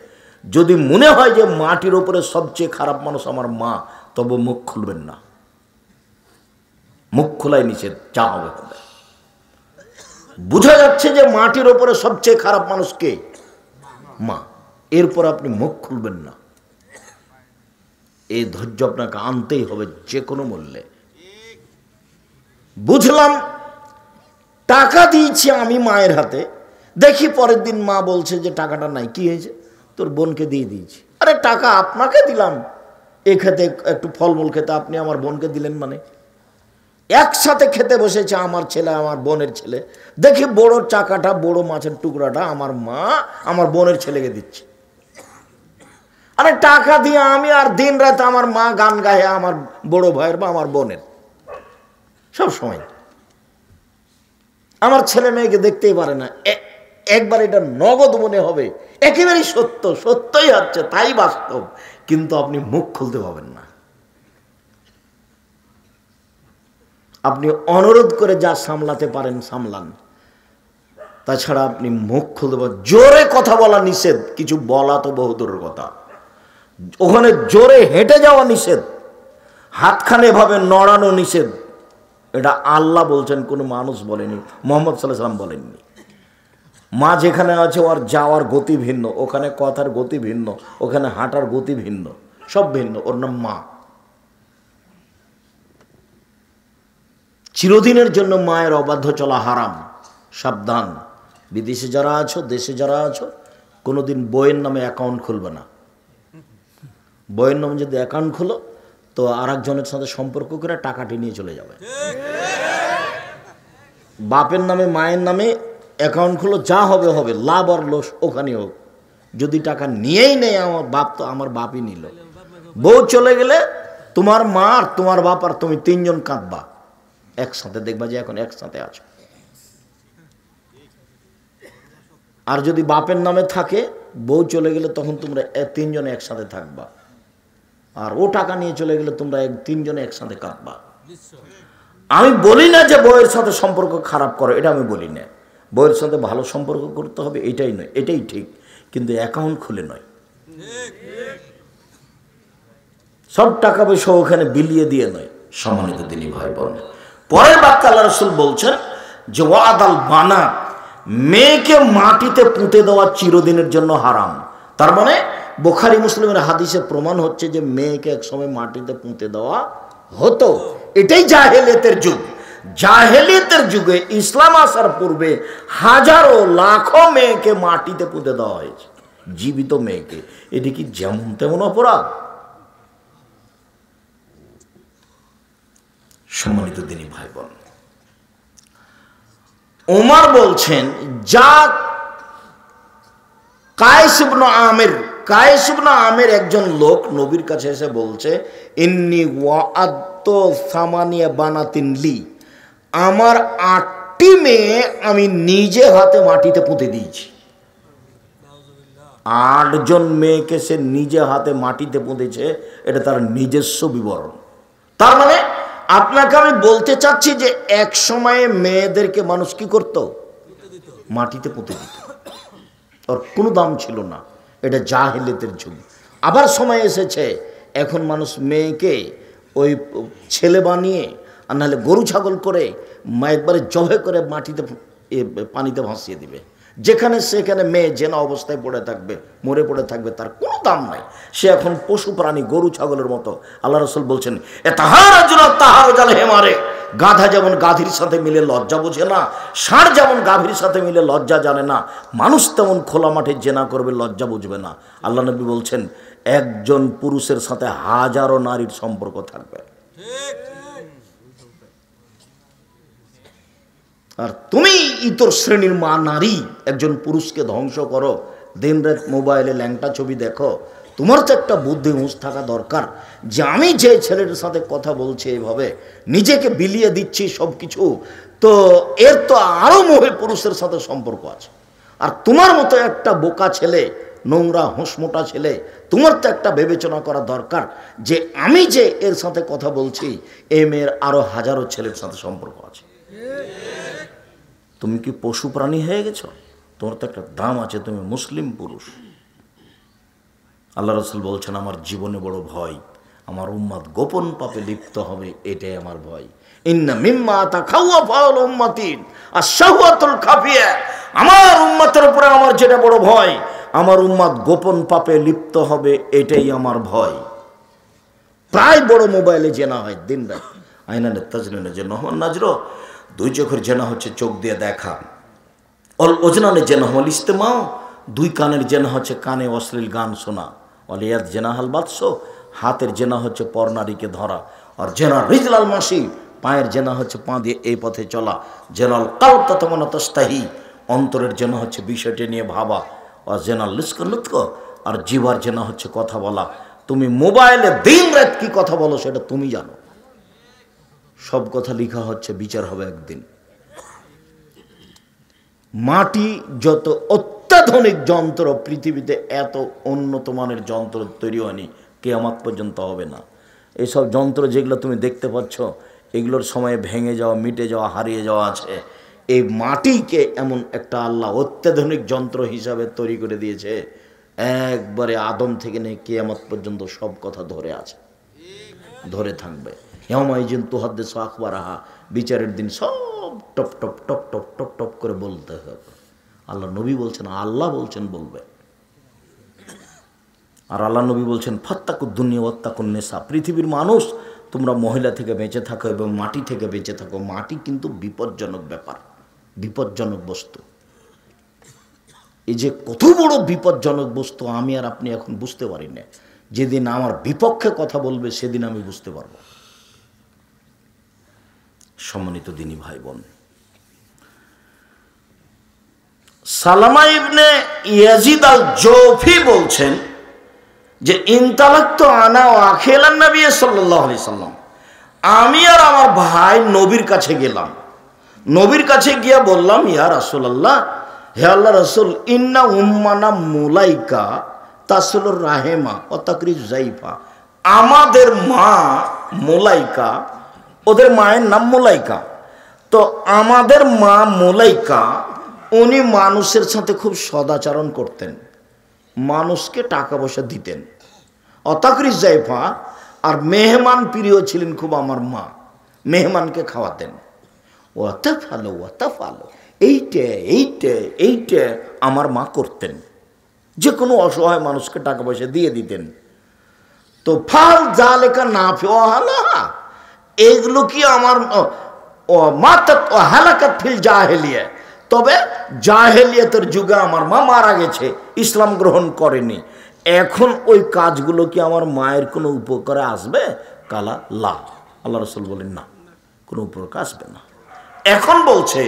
যদি মনে হয় যে মাটির ওপরে সবচেয়ে খারাপ মানুষ আমার মা, তবে মুখ খুলবেন না। মুখ খোলাই নিষেধ, যা হবে হবে। বোঝা যাচ্ছে যে মাটির ওপরে সবচেয়ে খারাপ মানুষ কে? মা। এরপর আপনি মুখ খুলবেন না। এই ধৈর্য আপনাকে আনতেই হবে যে কোনো মূল্যে। বুঝলাম, টাকা দিয়েছি আমি মায়ের হাতে, দেখি পরের দিন মা বলছে যে টাকাটা নাই। কি হয়েছে? তোর বোনকে দিয়ে দিয়েছি। আরে টাকা আপনাকে দিলাম এ খেতে, একটু ফলমূল খেতে, আপনি আমার বোনকে দিলেন মানে? একসাথে খেতে বসেছে আমার ছেলে আমার বোনের ছেলে, দেখি বড় চাকাটা, বড় মাছের টুকরাটা আমার মা আমার বোনের ছেলেকে দিচ্ছে। আরে টাকা দিয়ে আমি আর দিন রাত আমার মা গান গায়ে আমার বড় ভাইয়ের বা আমার বোনের, সব সময়। আমার ছেলে মেয়েকে দেখতেই পারে না। একবার এটা নগদ মনে হবে, একেবারেই সত্য, সত্যই হচ্ছে, তাই বাস্তব, কিন্তু আপনি মুখ খুলতে পাবেন না। আপনি অনুরোধ করে যা সামলাতে পারেন সামলান, তাছাড়া আপনি মুখ খুলতে পারেন। জোরে কথা বলা নিষেধ, কিছু বলা তো বহুদূরের কথা। ওখানে জোরে হেঁটে যাওয়া নিষেধ, হাতখানে এভাবে নড়ানো নিষেধ। এটা আল্লাহ বলছেন, কোনো মানুষ বলেনি, মুহাম্মদ সাল্লাল্লাহু আলাইহি ওয়াসাল্লাম বলেননি। মা যেখানে আছে ওর যাওয়ার গতি ভিন্ন, ওখানে কথার গতি ভিন্ন, ওখানে হাঁটার গতি ভিন্ন, সব ভিন্ন। ওর নাম মা। চিরদিনের জন্য মায়ের অবাধ্য চলা হারাম, সাবধান। বিদেশে যারা আছো, দেশে যারা আছো, কোনোদিন বইয়ের নামে অ্যাকাউন্ট খুলবে না। বইয়ের নামে যদি অ্যাকাউন্ট খুলো তো আর একজনের সাথে সম্পর্ক করে টাকাটি নিয়ে চলে যাবে। বাপের নামে মায়ের নামে অ্যাকাউন্ট খুলো, যা হবে হবে, লাভ আর লস ওখানে হোক। যদি টাকা নিয়েই নেই আমার বাপ, তো আমার বাপই নিল। বউ চলে গেলে তোমার মা আর তোমার বাপ আর তুমি 3 জন কাঁদবা একসাথে, দেখবা যে এখন একসাথে আছো। আর যদি বাপের নামে থাকে, বউ চলে গেলে তখন তোমরা 3 জন একসাথে থাকবা। আর ও টাকা নিয়ে চলে গেলে তোমরা 3 জনে একসাথে কাঁদবা। আমি বলি না যে বউয়ের সাথে সম্পর্ক খারাপ করো, এটা আমি বলি না। বউয়ের সাথে ভালো সম্পর্ক করতে হবে, এটাই নয়, এটাই ঠিক, কিন্তু অ্যাকাউন্ট খুলে নয়। সব টাকা পয়সা ওখানে বিলিয়ে দিয়ে নয়। সম্মানিত দিনী ভাই বোন, পরের বাক্যে আল্লাহ রাসূল বলছেন যে ওয়াদাল বানা, মেয়েকে মাটিতে পুঁতে দেওয়া চিরদিনের জন্য হারাম। তার মানে বুখারী মুসলিমের হাদিসে প্রমাণ হচ্ছে যে মেয়েকে একসময় মাটিতে পুঁতে দেওয়া হতো। এটাই জাহেলিয়াতের যুগ। জাহেলিয়াতের যুগে ইসলাম আসার পূর্বে হাজারো লাখো মেয়েকে মাটিতে পুঁতে দেওয়া হয়েছে, জীবিত মেয়েকে। এটি কি যেমন তেমন অপরাধ? সম্মানিত দিনী ভাই বোন, ওমর বলছেন, যা কায়েস ইবনে আমির কায়েস ইবনে আমের একজন লোক নবীর কাছে এসে বলছে, ইন্নী ওয়াআদতু সামানিয়া বানাতিন লি, আমার 8টি মেয়ে আমি নিজে হাতে মাটিতে পুঁতে দিয়েছি। 8 জন মেয়েকে সে নিজে হাতে মাটিতে পুঁতেছে, এটা তার নিজস্ব বিবরণ। তার মানে আপনাকে আমি বলতে চাচ্ছি যে এক সময়ে মেয়েদেরকে মানুষ কি করত? মাটিতে পুঁতে দিত, ওর কোনো দাম ছিল না, এটা জাহেলিয়াতের যুগ। আবার সময় এসেছে এখন মানুষ মেয়েকে ওই ছেলে বানিয়ে আর নাহলে গরু ছাগল করে একবারে জবে করে মাটিতে পানিতে ভাসিয়ে দিবে, যেখানে সেখানে মেয়ে জেনা অবস্থায় পড়ে থাকবে, মরে পড়ে থাকবে, তার কোনো দাম নাই। সে এখন পশু প্রাণী, গরু ছাগলের মতো। আল্লাহ রাসূল বলছেন, হেমারে, গাধা যেমন গাভীর সাথে মিলে লজ্জা বোঝে না, ষাঁড় যেমন গাভীর সাথে মিলে লজ্জা জানে না, মানুষ তেমন খোলা মাঠে জেনা করবে, লজ্জা বুঝবে না। আল্লাহ নবী বলছেন, একজন পুরুষের সাথে হাজারো নারীর সম্পর্ক থাকবে। আর তুমি ইতর শ্রেণীর মা নারী একজন পুরুষকে ধ্বংস করো, দিন রাত মোবাইলে ল্যাংটা ছবি দেখো। তোমার তো একটা বুদ্ধি হুঁশ থাকা দরকার যে আমি যে ছেলের সাথে কথা বলছি এইভাবে নিজেকে বিলিয়ে দিচ্ছি সব কিছু, তো এর তো আরও মহিলা পুরুষের সাথে সম্পর্ক আছে। আর তোমার মতো একটা বোকা ছেলে, নোংরা হোঁসমোটা ছেলে, তোমার তো একটা বিবেচনা করা দরকার যে আমি যে এর সাথে কথা বলছি এ মেয়ের আরও হাজারো ছেলের সাথে সম্পর্ক আছে। তুমি কি পশু প্রাণী হয়ে গেছো? তোমার তো একটা দাম আছে, তুমি মুসলিম পুরুষ। আল্লাহ রাসূল বলছেন, আমার জীবনে বড় ভয়, আমার উম্মত গোপন পাপে লিপ্ত হবে, এটাই আমার ভয়। ইন্না মিম্মা তাখাওয়াফাল উম্মাতিন আশ-শাহওয়াতুল খাফিয়া, আমার উম্মতের উপরে আমার যেটা বড় ভয়, আমার উম্মত গোপন পাপে লিপ্ত হবে, এটাই আমার ভয়। প্রায় বড় মোবাইলে জেনা হয় দিন রাত। আইনানে তাজলিনে যে নহমান নাজরো, 2 চোখের জেনা হচ্ছে চোখ দিয়ে দেখা। অল ওজনানে জেনা হল ইস্তেমাও, 2 কানের জেনা হচ্ছে কানে অশ্লীল গান শোনা। অলিয়াত জেনা হাল বাদশো, হাতের জেনা হচ্ছে পরনারীকে ধরা। আর জেনা রিজলাল মাসি, পায়ের জেনা হচ্ছে পা দিয়ে এই পথে চলা। জেনাল কালব তাতামানা তাস্তাহি, অন্তরের জেনা হচ্ছে বিষয়টি নিয়ে ভাবা। আর জেনাল লুৎক লুৎক, আর জিভার জেনা হচ্ছে কথা বলা। তুমি মোবাইলে দিন রাত কি কথা বলো সেটা তুমি জানো। সব কথা লেখা হচ্ছে, বিচার হবে একদিন। মাটি যত অত্যাধুনিক যন্ত্র, পৃথিবীতে এত উন্নত মানের যন্ত্র তৈরি হয়নি, কিয়ামত পর্যন্ত হবে না। এইসব যন্ত্র যেগুলো তুমি দেখতে পাচ্ছ, এগুলোর সময়ে ভেঙে যাওয়া, মিটে যাওয়া, হারিয়ে যাওয়া আছে। এই মাটিকে এমন একটা আল্লাহ অত্যাধুনিক যন্ত্র হিসাবে তৈরি করে দিয়েছে, একবারে আদম থেকে নিয়ে কিয়ামত পর্যন্ত সব কথা ধরে আছে, ধরে থাকবে। ইয়াউমাইজিন তুহাদ্দিসু আখবারাহা, বিচারের দিন সব top top top top top top করে বলতে হবে। আল্লাহ নবী বলছেন, আল্লাহ বলছেন বলবে। আর আল্লাহ নবী বলছেন, ফাত্তাকুদ দুনিয়া ওয়াত্তাকুন নিসা, পৃথিবীর মানুষ তোমরা মহিলা থেকে বেঁচে থাকো এবং মাটি থেকে বেঁচে থাকো। মাটি কিন্তু বিপজ্জনক ব্যাপার, বিপজ্জনক বস্তু। এই যে কত বড় বিপজ্জনক বস্তু আমি আর আপনি এখন বুঝতে পারি না। যেদিন আমার বিপক্ষে কথা বলবে সেদিন আমি বুঝতে পারব। সম্মানিত দিনী ভাই বোন, সালামা ইবনে ইয়াজিদ আল জৌফি বলছেন যে ইনতালাক্তু আনা ওয়া আখিলান নবী সাল্লাল্লাহু আলাইহি সাল্লাম, আমি আর আমার ভাই নবীর কাছে গেলাম। নবীর কাছে গিয়ে বললাম, ইয়া রাসূলুল্লাহ, হে আল্লাহ রাসূল, ইন্না উম্মানা মুলাইকা তাসলুর রাহেমা ও তাকরিজ জাইফা, আমাদের মা মুলাইকা, ওদের মায়ের নাম মুলাইকা। তো আমাদের মা মুলাইকা উনি মানুষের সাথে খুব সদাচরণ করতেন, মানুষকে টাকা পয়সা দিতেন। অতাকরিজ জাইফা, আর মেহমান প্রিয় ছিলেন খুব আমার মা, মেহমানকে খাওয়াতেন। ওয়াতা ফালো, এইটা আমার মা করতেন, যে কোনো অসহায় মানুষকে টাকা পয়সা দিয়ে দিতেন। তো ফাল জালেকা না ফিওয়ালা, এগুলো কি আমার মাতাত ও হালাকাত ফিল জাহেলিয়া, তবে জাহেলিয়াতের যুগে আমার মা মারা গেছে, ইসলাম গ্রহণ করেনি। এখন ওই কাজগুলো কি আমার মায়ের কোনো উপকারে আসবে? কালা লা, আল্লাহ রাসূল বলেন না, কোনো উপকার আসবে না। এখন বলছে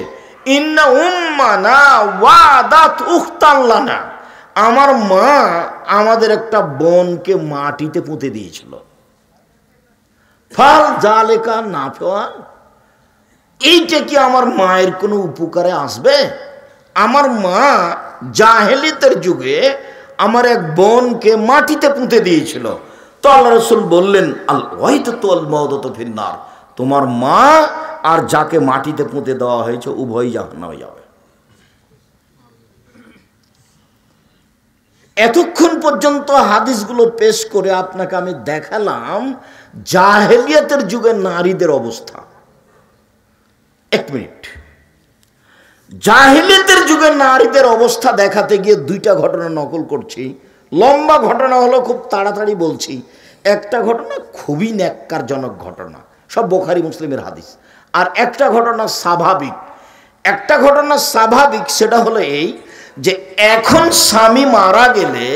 ইন্না উম্মানা ওয়াদাত উখতান লানা, আমার মা আমাদের একটা বোনকে মাটিতে পুঁতে দিয়েছিল। ফাল জালেকা না ফেওয়া, এইটা কি আমার মায়ের কোনো উপকারে আসবে? আমার মা জাহেলিয়াতের যুগে আমার এক বোনকে মাটিতে পুঁতে দিয়েছিল। তো আল্লাহ রাসূল বললেন, আল ওয়াইতাতু আল মাউদাতু ফিন্নার, তোমার মা আর যাকে মাটিতে পুঁতে দেওয়া হয়েছে উভয়ই জাহান্নামে যাবে। এতক্ষণ পর্যন্ত হাদিসগুলো পেশ করে আপনাকে আমি দেখালাম জাহেলিয়াতের যুগে নারীদের অবস্থা। এক মিনিট, জাহেলিয়াতের যুগে নারীদের অবস্থা দেখাতে গিয়ে দুইটা ঘটনা নকল করছি। লম্বা ঘটনা হলো, খুব তাড়াতাড়ি বলছি। একটা ঘটনা খুবই ন্যাক্কারজনক ঘটনা, সব বুখারী মুসলিমের হাদিস। আর একটা ঘটনা স্বাভাবিক। একটা ঘটনা স্বাভাবিক, সেটা হলো এই যে এখন স্বামী মারা গেলে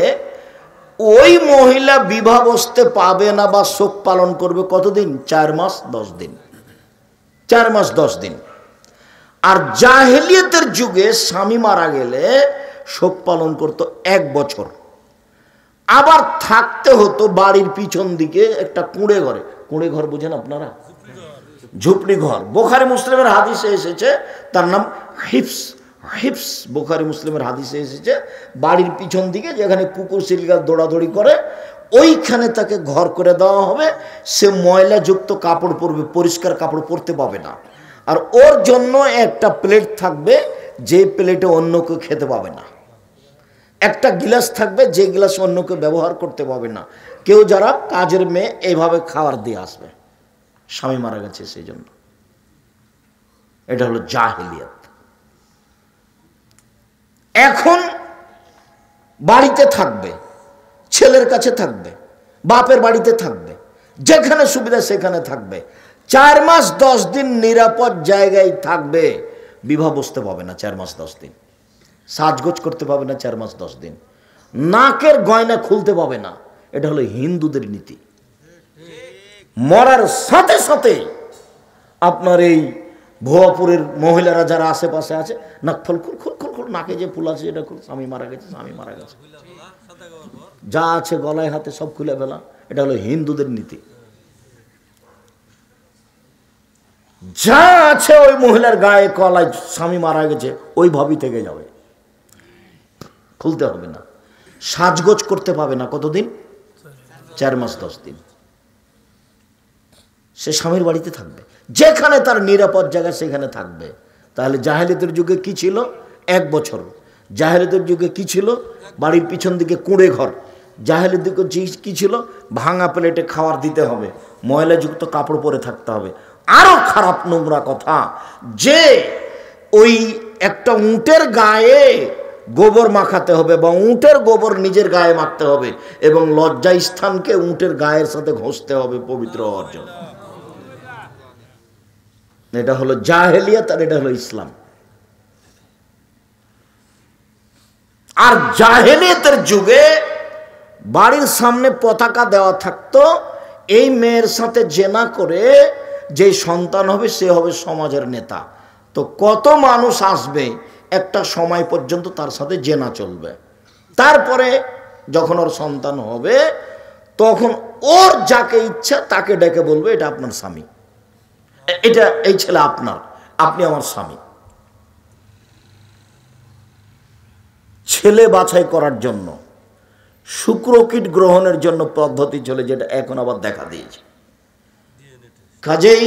ওই মহিলা বিবাহ বসতে পাবে না বা শোক পালন করবে কতদিন? 4 মাস 10 দিন। 4 মাস 10 দিন। আর জাহেলিয়াতের যুগে স্বামী মারা গেলে শোক পালন করত 1 বছর। আবার থাকতে হতো বাড়ির পিছন দিকে একটা কুঁড়ে ঘরে। কুঁড়ে ঘর বুঝেন আপনারা? ঝুপড়ি ঘর। বুখারী মুসলিমের হাদিসে এসেছে তার নাম হিফস। হিফস বুখারী মুসলিমের হাদিসে এসেছে বাড়ির পিছন দিকে যেখানে কুকুর সিলগাল দৌড়াদৌড়ি করে, ওইখানে তাকে ঘর করে দেওয়া হবে। সে ময়লাযুক্ত কাপড় পরবে, পরিষ্কার কাপড় পরতে পাবে না। আর ওর জন্য একটা প্লেট থাকবে, যে প্লেটে অন্য কেউ খেতে পাবে না। একটা গিলাস থাকবে, যে গিলাস অন্য কেউ ব্যবহার করতে পাবে না। কেউ যারা কাজের মেয়ে এইভাবে খাবার দিয়ে আসবে। স্বামী মারা গেছে সেই জন্য। এটা হলো জাহেলিয়াত। এখন বাড়িতে থাকবে, ছেলের কাছে থাকবে, বাপের বাড়িতে থাকবে, যেখানে সুবিধা সেখানে থাকবে। 4 মাস 10 দিন নিরাপদ জায়গায় থাকবে, বিবাহ বসতে পাবে না 4 মাস 10 দিন। সাজগোজ করতে পাবে না 4 মাস 10 দিন। নাকের গয়না খুলতে পাবে না। এটা হলো হিন্দুদের নীতি। মরার সাথে সাথে আপনার এই ভুয়াপুরের মহিলারা যারা আশেপাশে আছে, নাক ফল খুল খুল খুল খুল, নাকে যে ফুল আছে এটা খুল, স্বামী মারা গেছে, স্বামী মারা গেছে, যা আছে গলায় হাতে সব খুলে ফেলা। এটা হলো হিন্দুদের নীতি। যা আছে ওই মহিলার গায়ে কলায় স্বামী মারা গেছে ওইভাবেই থেকে যাবে, খুলতে হবে না। সাজগোজ করতে পাবে না কতদিন? 4 মাস 10 দিন। সে স্বামীর বাড়িতে থাকবে, যেখানে তার নিরাপদ জায়গা সেখানে থাকবে। তাহলে জাহেলিয়াতের যুগে কি ছিল? 1 বছর। জাহেলিয়াতের যুগে কি ছিল? বাড়ির পিছন দিকে কুঁড়ে ঘর। জাহেলিয়াতের যুগে কি ছিল? ভাঙা প্লেটে খাবার দিতে হবে, ময়লাযুক্ত কাপড় পরে থাকতে হবে। আরো খারাপ নোংরা কথা যে ওই একটা উটের গায়ে গোবর মাখাতে হবে বা উটের গোবর নিজের গায়ে মাখতে হবে এবং লজ্জা স্থানকে উটের গায়ের সাথে ঘষতে হবে পবিত্র হওয়ার জন্য। এটা হলো জাহেলিয়াত আর এটা হলো ইসলাম। আর জাহেলিয়াতের যুগে বাড়ির সামনে পতাকা দেওয়া থাকতো, এই মেয়ের সাথে জেনা করে যে সন্তান হবে সে হবে সমাজের নেতা। তো কত মানুষ আসবে, একটা সময় পর্যন্ত তার সাথে জেনা চলবে। তারপরে যখন ওর সন্তান হবে তখন ওর যাকে ইচ্ছা তাকে ডেকে বলবে এটা আপনার স্বামী, এটা এই ছেলে আপনার, আপনি আমার স্বামী। ছেলে বাছাই করার জন্য শুক্রকীট গ্রহণের জন্য পদ্ধতি চলে, যেটা এখন আবার দেখা দিয়েছে। কাজেই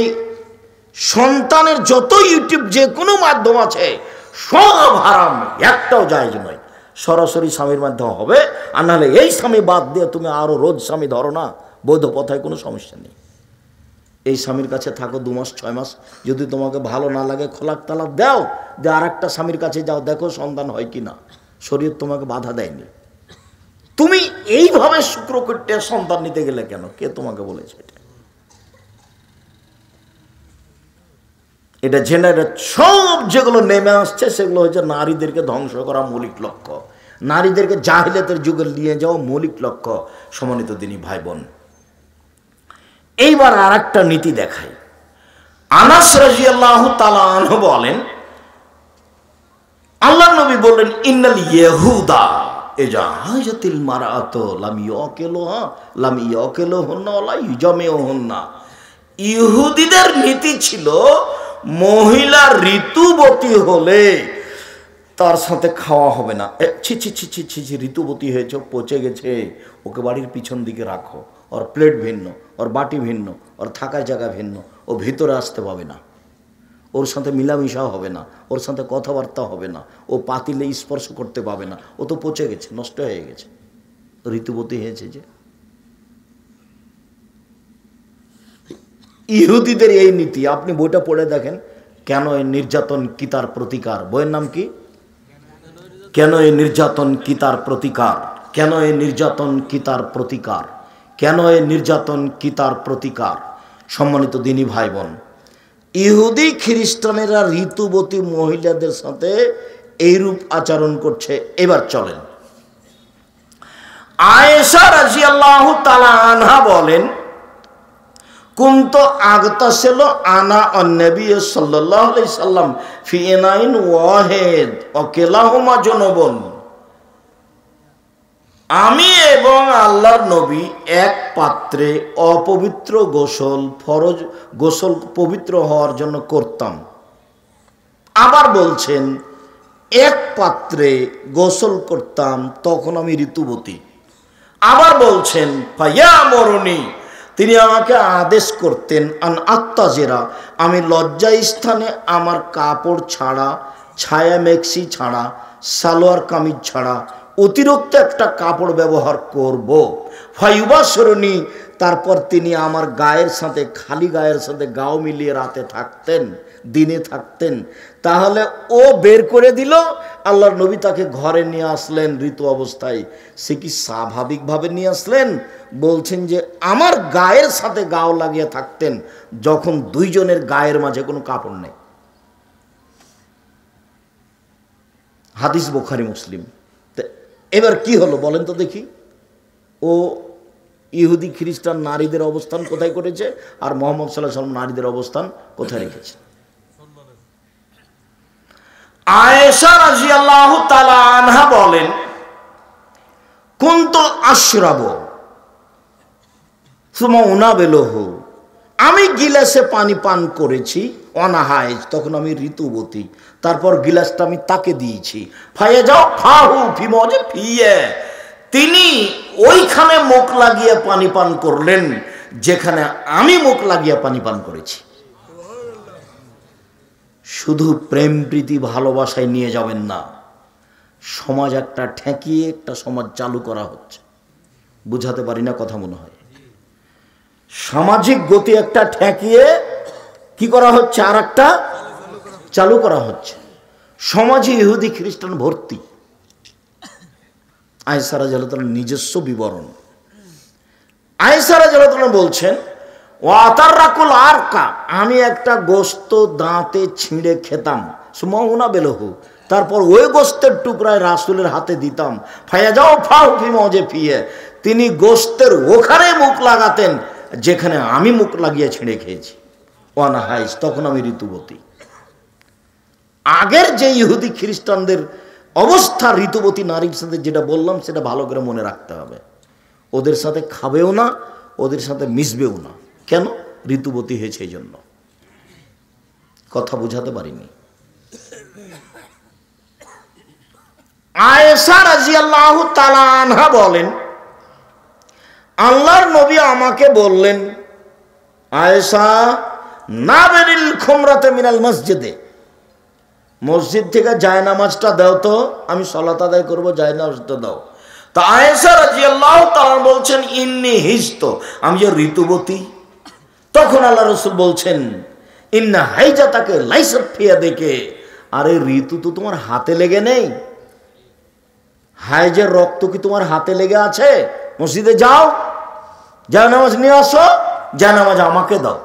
সন্তানের যত ইউটিউব যে কোনো মাধ্যম আছে সব হারাম, একটাও জায়েজ নয়। সরাসরি স্বামীর মাধ্যমে হবে, আর নাহলে এই স্বামী বাদ দিয়ে তুমি আরো রোজ স্বামী ধরো না, বৈধ পথায় কোনো সমস্যা নেই। এই স্বামীর কাছে থাকো 2 মাস 6 মাস, যদি তোমাকে ভালো না লাগে খোলাক তালাক দাও, যে আর একটা স্বামীর কাছে যাও, দেখো সন্তান হয় কি না। শরীর তোমাকে বাধা দেয়নি। তুমি এইভাবে শুক্রকীটে সন্তান নিতে গেলে কেন? কে তোমাকে বলেছে এটা? এটা জেনারেট সব যেগুলো নেমে আসছে সেগুলো হচ্ছে নারীদেরকে ধ্বংস করা মৌলিক লক্ষ্য, নারীদেরকে জাহেলিয়াতের যুগে নিয়ে যাওয়া মৌলিক লক্ষ্য। সম্মানিত দিনী ভাই বোন, এইবার আর একটা নীতি দেখাই। আনাস রাদিয়াল্লাহু তাআলা আনহু বলেন, আল্লাহ নবী বললেন, ইন্নাল ইহুদা এজাহাজাতিল মারাআতু লাম ইয়াকিলুহা লাম ইয়াকিলুহুন্না ওয়ালা ইউজামিউহুন্না। ইহুদিদের নীতি ছিল মহিলা ঋতুবতী হলে তার সাথে খাওয়া হবে না। ছি ছি ছি ছি ছি ছি, ঋতুবতী হয়েছে, পচে গেছে, ওকে বাড়ির পিছন দিকে রাখো, ওর প্লেট ভিন্ন, ওর বাটি ভিন্ন, ওর থাকার জায়গা ভিন্ন, ও ভিতরে আসতে পাবে না, ওর সাথে মিলামিশা হবে না, ওর সাথে কথাবার্তা হবে না, ও পাতিলে স্পর্শ করতে পাবে না, ও তো পচে গেছে, নষ্ট হয়ে গেছে, ঋতুবতী হয়েছে যে। ইহুদিদের এই নীতি, আপনি বইটা পড়ে দেখেন, কেন এই নির্যাতন কি তার প্রতিকার। বইয়ের নাম কি? কেন এই নির্যাতন কি তার প্রতিকার, কেন এই নির্যাতন কি তার প্রতিকার, কেন এই নির্যাতন কি তার প্রতিকার। সম্মানিত দিনী ভাই বোন, ইহুদি খ্রিস্টানেরা ঋতুবতী মহিলাদের সাথে এইরূপ আচরণ করছে। এবার চলেন, আয়েশা রাদিয়াল্লাহু তাআলা আনহা বলেন, কুনতু আগতাসিলু আনা অন-নবী সাল্লাল্লাহু আলাইহি সাল্লাম ফি ইনাইন ওয়াহিদ ওয়া কিলাহুমা জুনুবুন। আমি এবং আল্লাহর নবী এক পাত্রে অপবিত্র গোসল, ফরজ গোসল পবিত্র হওয়ার জন্য করতাম। আবার বলছেন এক পাত্রে গোসল করতাম, তখন আমি ঋতুবতী। আবার বলছেন ফায়ামুরুনি, তিনি আমাকে আদেশ করতেন, আন আত্তাজিরা, আমি লজ্জা স্থানে আমার কাপড় ছাড়া, ছায়া মেক্সি ছাড়া, সালোয়ার কামিজ ছাড়া অতিরিক্ত একটা কাপড় ব্যবহার করব। ফায়ুবাশরুনি, তারপর তিনি আমার গায়ের সাথে, খালি গায়ের সাথে গাও মিলিয়ে রাতে থাকতেন, দিনে থাকতেন। তাহলে ও বের করে দিল, আল্লাহর নবী তাকে ঘরে নিয়ে আসলেন ঋতু অবস্থায়। সে কি স্বাভাবিকভাবে নিয়ে আসলেন? বলছেন যে আমার গায়ের সাথে গাও লাগিয়ে থাকতেন, যখন দুইজনের গায়ের মাঝে কোনো কাপড় নেই। হাদিস বুখারী মুসলিম। এবার কি হলো বলেন তো দেখি, ও ইহুদি খ্রিস্টান নারীদের অবস্থান কোথায় করেছে, আর মুহাম্মদ সাল্লাল্লাহু আলাইহি ওয়াসাল্লাম নারীদের অবস্থান কোথায় রেখেছে। আয়েশা রাদিয়াল্লাহু তাআলা আনহা বলেন, কুনতু আশরাবু সুমা উনাবিলুহু, আমি গিলাসে পানি পান করেছি, অনাহাইজ, তখন আমি ঋতুবতী, তারপর গিলাসটা আমি তাকে দিয়েছি। ফায়ে যাও ফাহু ফিমজে ফিয়ে, তিনি ওইখানে মুখ লাগিয়ে পানি পান করলেন যেখানে আমি মুখ লাগিয়ে পানি পান করেছি। শুধু প্রেম প্রীতি ভালোবাসায় নিয়ে যাবেন না, সমাজ একটা ঠেকিয়ে একটা সমাজ চালু করা হচ্ছে। বুঝাতে পারি না কথা মনে হয়। সামাজিক গতি একটা ঠেকিয়ে কি করা হচ্ছে, আর একটা চালু করা হচ্ছে। সমাজে ইহুদি খ্রিস্টান ভর্তি। আয়েশা রাদিয়াল্লাহু তাআলার নিজস্ব বিবরণ। আয়েশা রাদিয়াল্লাহু তাআলা বলছেন, ওয়াতারাকুল আরকা, আমি একটা গোশত দাঁতে ছিঁড়ে খেতাম, সুমাউনা বেলহু, তারপর ওই গোশতের টুকরায় রাসূলের হাতে দিতাম। ফায়া যাও ফাহু ফিমজে ফিয়ে, তিনি গোশতের ওখানে মুখ লাগাতেন যেখানে আমি মুখ লাগিয়ে ছিঁড়ে খেয়েছি। ওয়ানা হাইস, তখন আমি ঋতুবতী। আগের যে ইহুদি খ্রিস্টানদের অবস্থা ঋতুবতী নারীর সাথে, যেটা বললাম সেটা ভালো করে মনে রাখতে হবে। ওদের সাথে খাবেও না, ওদের সাথে মিশবেও না। কেন? ঋতুবতী হয়েছে এই জন্য। কথা বুঝাতে পারিনি। আয়েশা রাদিয়াল্লাহু তাআলা আনহা বলেন, আল্লাহর নবী আমাকে বললেন, আয়েশা নাবিল খুমরাতে মিনাল মসজিদে, মসজিদ থেকে জায়নামাজটা দাও তো, আমি সালাত আদায় করব, জায়নামাজটা দাও। তা আয়েশা রাদিয়াল্লাহু তাআলা বলছেন, ইন্নী হিজত, আমি যে ঋতুবতী। তখন আল্লাহ রাসূল বলছেন, ইন্না হাইজাতাকে লাইসাত ফি ইয়াদিকে, আরে ঋতু তো তোমার হাতে লেগে নেই, হাইজের রক্ত কি তোমার হাতে লেগে আছে? মসজিদে যাও, জায়নামাজ নিয়ে আসো, জায়নামাজ আমাকে দাও।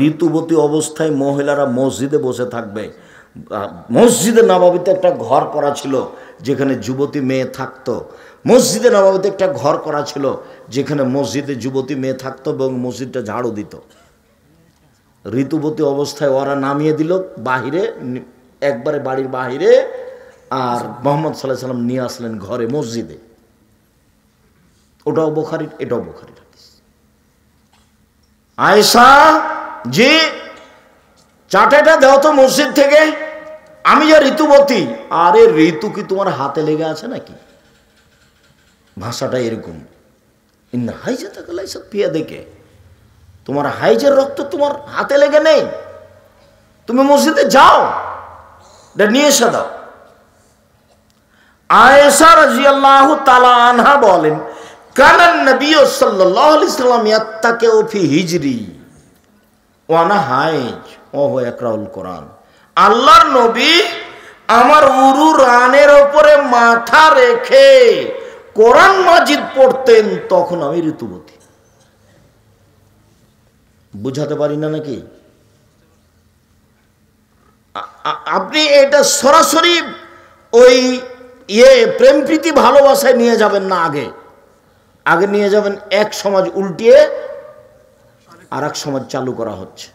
ঋতুবতী অবস্থায় মহিলারা মসজিদে বসে থাকবে। মসজিদে নববীতে একটা ঘর করা ছিল যেখানে যুবতী মেয়ে থাকতো। মসজিদে নববীতে একটা ঘর করা ছিল যেখানে মসজিদে যুবতী মেয়ে থাকতো এবং মসজিদটা ঝাড়ু দিত। ঋতুবতী অবস্থায় ওরা নামিয়ে দিল বাহিরে, একবারে বাড়ির বাহিরে, আর মুহাম্মদ সাল্লাল্লাহু আলাইহি সাল্লাম নিয়ে আসলেন ঘরে মসজিদে। ওটাও বুখারীর, এটাও বুখারীর হাদিস। আয়েশা, যে চাটাটা দাও তো মসজিদ থেকে, আমি যা ঋতুবতী। আরে ঋতু কি তোমার হাতে লেগে আছে নাকি? ভাষাটা এরকম। ইন্না হাইজা তাকে লাইসা পিয়া দেখে, তোমার হাইজের রক্ত তোমার হাতে লেগে নেই, তুমি মসজিদে যাও, নিয়ে এসে দাও। আয়েশা রাদিয়াল্লাহু তাআলা আনহা বলেন, কানান নবী সাল্লাল্লাহু আলাইহি সাল্লাম ইয়াত্তাকিউ ফি হিজরি ওয়া আনা হাইজ ওয়া হুয়া ইয়াকরাউল কোরআন। আল্লাহর নবী আমার উরু রানের উপরে মাথা রেখে কোরআন মাজিদ পড়তেন, তখন আমি ঋতুবতী। বুঝাতে পারি না নাকি? আপনি এটা সরাসরি ওই প্রেম প্রীতি ভালোবাসায় নিয়ে যাবেন না, আগে নিয়ে যাবেন এক সমাজ উল্টিয়ে আর এক সমাজ চালু করা হচ্ছে।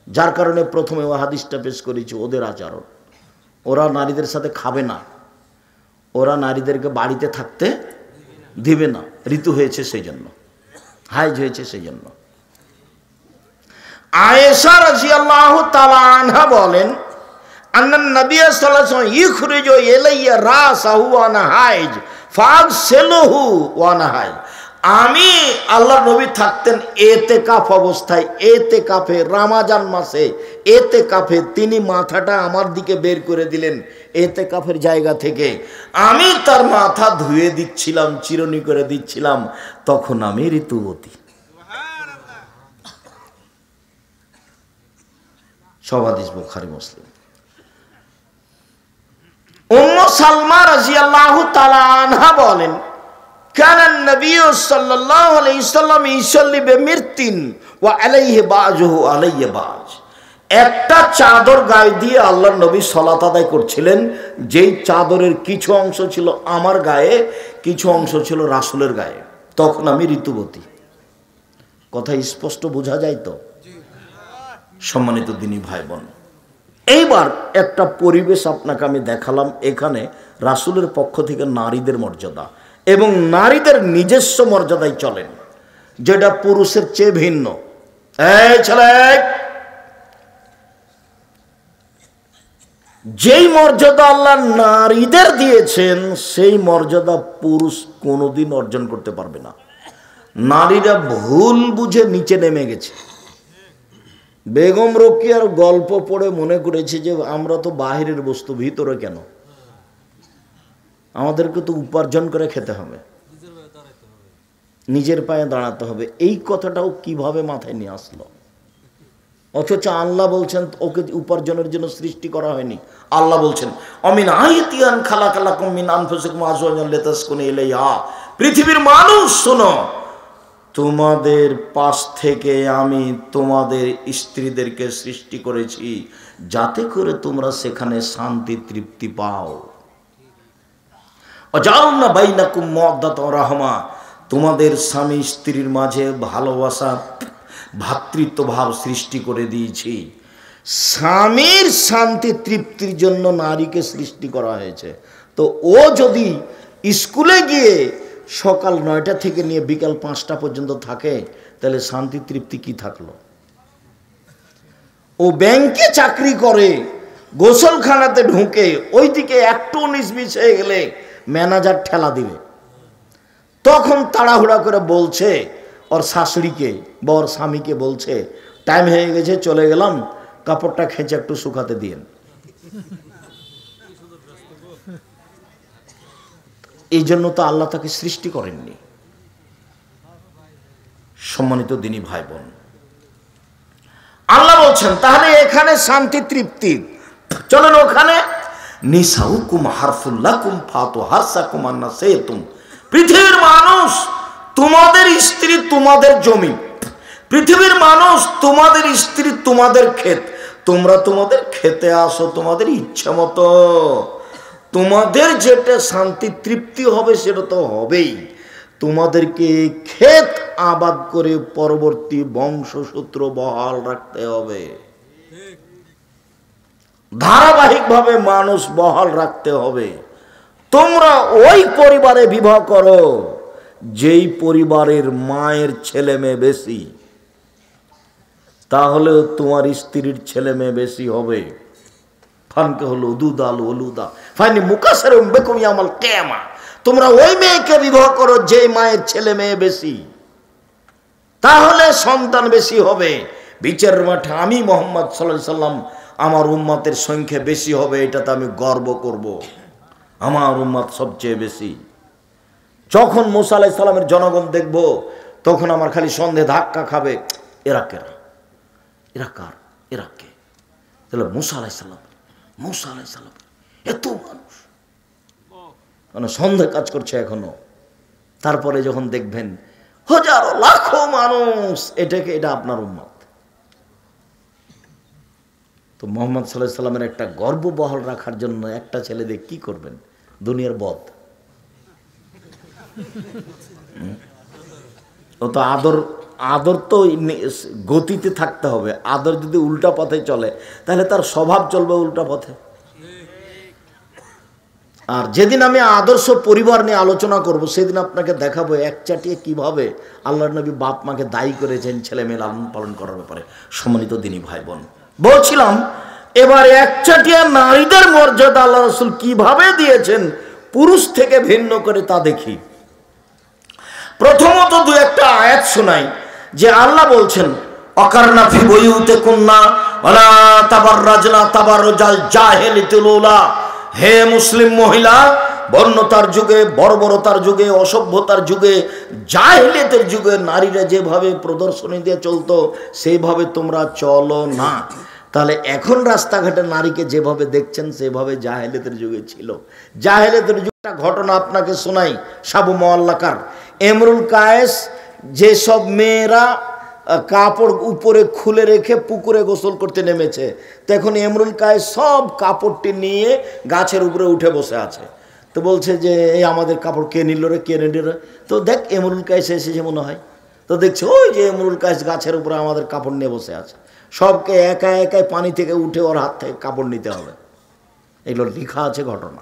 যার কারণে প্রথমে ও হাদিসটা পেশ করেছি, ওদের আচরণ, ওরা নারীদের সাথে খাবে না, ওরা নারীদেরকে বাড়িতে থাকতে দিবে না, ঋতু হয়েছে সেই জন্য, হাইজ হয়েছে সেই জন্য। আয়েশা রাদিয়াল্লাহু তাআলা আনহা বলেন, আন্নান নবী সাল্লাল্লাহু আলাইহি ওয়াসাল্লাম ইখরিজু ইলাইয়া রাসাহু ওয়া আনা হাইজ ফাগসিলুহু ওয়া আনা হাইজ। আমি আল্লাহর নবী থাকতেন এতেকাফ অবস্থায়, এতেকাফে রমজান মাসে এতেকাফে তিনি মাথাটা আমার দিকে বের করে দিলেন এতেকাফের জায়গা থেকে, আমি তার মাথা ধুয়ে দিচ্ছিলাম, চিরুনি করে দিচ্ছিলাম, তখন আমি ঋতুবতী। সব হাদিস বুখারী মুসলিম। উম্মু সালমা রাদিয়াল্লাহু তাআলা আনহা বলেন, কানান নবী সাল্লাল্লাহু আলাইহি সাল্লাম ইসাল্লি বিমিরতিন ওয়া আলাইহি বাজুহু আলাইহি বাজ। একটা চাদর গায়ে দিয়ে আল্লাহর নবী সালাত আদায় করছিলেন, যেই চাদরের কিছু অংশ ছিল আমার গায়ে, কিছু অংশ ছিল রাসূলের গায়ে, তখন আমি ঋতুবতী। কথা স্পষ্ট বোঝা যায় তো? সম্মানিত দিনী ভাই বোন, এইবার একটা পরিবেশ আপনাকে আমি দেখালাম। এখানে রাসূলের পক্ষ থেকে নারীদের মর্যাদা এবং নারীদের নিজস্ব মর্যাদায় চলেন, যেটা পুরুষের চেয়ে ভিন্ন। এই ছেলে, যেই মর্যাদা আল্লাহ নারীদের দিয়েছেন সেই মর্যাদা পুরুষ কোনোদিন অর্জন করতে পারবে না। নারীরা ভুল বুঝে নিচে নেমে গেছে। বেগম রোকেয়ার গল্প পড়ে মনে করেছে যে আমরা তো বাহিরের বস্তু, ভিতরে কেন? আমাদেরকে তো উপার্জন করে খেতে হবে, নিজের পায়ে দাঁড়াতে হবে। এই কথাটাও কিভাবে মাথায় নিয়ে আসলো? অথচ আল্লাহ বলছেন ওকে উপার্জনের জন্য সৃষ্টি করা হয়নি। আল্লাহ বলছেন, অমিন আয়াতিয়ান খালাকালাকুম মিন আনফুসিকুম আজওয়াজান লিতাসকুনু ইলাইহা। পৃথিবীর মানুষ শোনো, তোমাদের পাশ থেকে আমি তোমাদের স্ত্রীদেরকে সৃষ্টি করেছি যাতে করে তোমরা সেখানে শান্তি তৃপ্তি পাও। ওয়াজালনা বাইনাকুম মাওয়াদ্দাতান ওয়া রাহমা, তোমাদের স্বামী স্ত্রীর মাঝে ভালোবাসা, ভ্রাতৃত্ব ভাব সৃষ্টি করে দিয়েছি। স্বামীর শান্তি তৃপ্তির জন্য নারীকে সৃষ্টি করা হয়েছে। তো ও যদি স্কুলে গিয়ে সকাল 9টা থেকে নিয়ে বিকাল 5টা পর্যন্ত থাকে, তাহলে শান্তি তৃপ্তি কি থাকলো? ও ব্যাংকে চাকরি করে, গোসলখানাতে ঢুকে ওইদিকে একটু 19-20 হয়ে গেলে ম্যানেজার ঠেলা দিবে, তখন তাড়াহুড়া করে বলছে ওর শাশুড়িকে বা ওর স্বামীকে, বলছে টাইম হয়ে গেছে চলে গেলাম, কাপড়টা খেঁচে একটু শুকাতে দিয়েন। এই জন্য তো আল্লাহ তাকে সৃষ্টি করেননি। সম্মানিত দিনী ভাই বোন, আল্লাহ বলছেন তাহলে এখানে শান্তি তৃপ্তি, চলেন ওখানে। নিসাউকুম হারফুল লাকুম ফাতু হারসাকুম আন্না শাইতুম। পৃথিবীর মানুষ তোমাদের স্ত্রী তোমাদের জমি, পৃথিবীর মানুষ তোমাদের স্ত্রী তোমাদের ক্ষেত, তোমরা তোমাদের খেতে আসো তোমাদের ইচ্ছা মতো। তোমাদের যেটা শান্তি তৃপ্তি হবে সেটা তো হবেই, তোমাদেরকে ক্ষেত আবাদ করে পরবর্তী বংশসূত্র বহাল রাখতে হবে। ধারাবাহিকভাবে মানুষ বহাল রাখতে হবে। তোমরা ওই পরিবারে বিবাহ করো যেই পরিবারের মায়ের ছেলে মেয়ে বেশি, তাহলে তোমার স্ত্রীর ছেলে মেয়ে বেশি হবে। ফানকে হলো দুদাল ওলুদা ফাইনি মুকাসসারুম বিকুম ইয়াউমাল কিয়ামা। তোমরা ওই মেয়েকে বিবাহ করো যে মায়ের ছেলে মেয়ে বেশি, তাহলে সন্তান বেশি হবে। বিচারের মাঠে আমি মুহাম্মদ সাল্লাল্লাহু আলাইহি সাল্লাম আমার উম্মতের সংখ্যা বেশি হবে, এটাতে আমি গর্ব করব। আমার উম্মত সবচেয়ে বেশি। যখন মুসা আলাইহিস সালামের জনগণ দেখব, তখন আমার খালি সন্দেহ ধাক্কা খাবে, এরা কেরা, এরা কার, এরা কে? তাহলে মুসা আলাইহিস সালাম, মুসা আলাইহিস সালাম এত মানুষ, মানে সন্দেহ কাজ করছে এখনো। তারপরে যখন দেখবেন হাজারো লাখো মানুষ, এটা আপনার উম্মত। তো মুহাম্মদ সাল্লাল্লাহু আলাইহি সাল্লামের একটা গর্ব বহাল রাখার জন্য একটা ছেলে দিয়ে কি করবেন? দুনিয়ার বদ। ও তো আদর তো গতিতে থাকতে হবে। আদর যদি উল্টা পথে চলে তাহলে তার স্বভাব চলবে উল্টা পথে। আর যেদিন আমি আদর্শ পরিবার নিয়ে আলোচনা করব, সেদিন আপনাকে দেখাবো একচাটিয়ে কিভাবে আল্লাহর নবী বাপ মাকে দায়ী করেছেন ছেলে মেয়ে লালন পালন করার ব্যাপারে। সম্মানিত দিনী ভাই বোন, বলছিলাম এবার একচাটিয়া নারীদের মর্যাদা আল্লাহ রাসূল কিভাবে দিয়েছেন পুরুষ থেকে ভিন্ন করে তা দেখি। প্রথমত দু একটা আয়াত শোনাই যে আল্লাহ বলছেন অকারনা ফি বুয়ুতিকুন্না ওয়ালা তাবাররাজনা তাবাররুজাল জাহিলিয়াতুল উলা। হে মুসলিম মহিলা, বর্ণতার যুগে, বর্বরতার যুগে, অসভ্যতার যুগে, জাহিলিয়াতের যুগে নারীরা যেভাবে প্রদর্শনী দিয়ে চলতো সেইভাবে তোমরা চলো না। তাহলে এখন রাস্তাঘাটে নারীকে যেভাবে দেখছেন সেভাবে জাহেলিয়াতের যুগে ছিল। জাহেলিয়াতের যুগটা ঘটনা আপনাকে শোনাই। সাবু মুআল্লাকার ইমরুল কায়েস যেসব মেয়েরা কাপড় উপরে খুলে রেখে পুকুরে গোসল করতে নেমেছে, তখন ইমরুল কায়েস সব কাপড়টি নিয়ে গাছের উপরে উঠে বসে আছে। তো বলছে যে এই আমাদের কাপড় কে নিল রে, কে নিল রে? তো দেখ ইমরুল কায়েস এসেছে মনে হয়। তো দেখছে ওই যে ইমরুল কায়েস গাছের উপরে আমাদের কাপড় নিয়ে বসে আছে। সবকে একা একাই পানি থেকে উঠে ওর হাত থেকে কাপড় নিতে হবে। এগুলো লেখা আছে ঘটনা।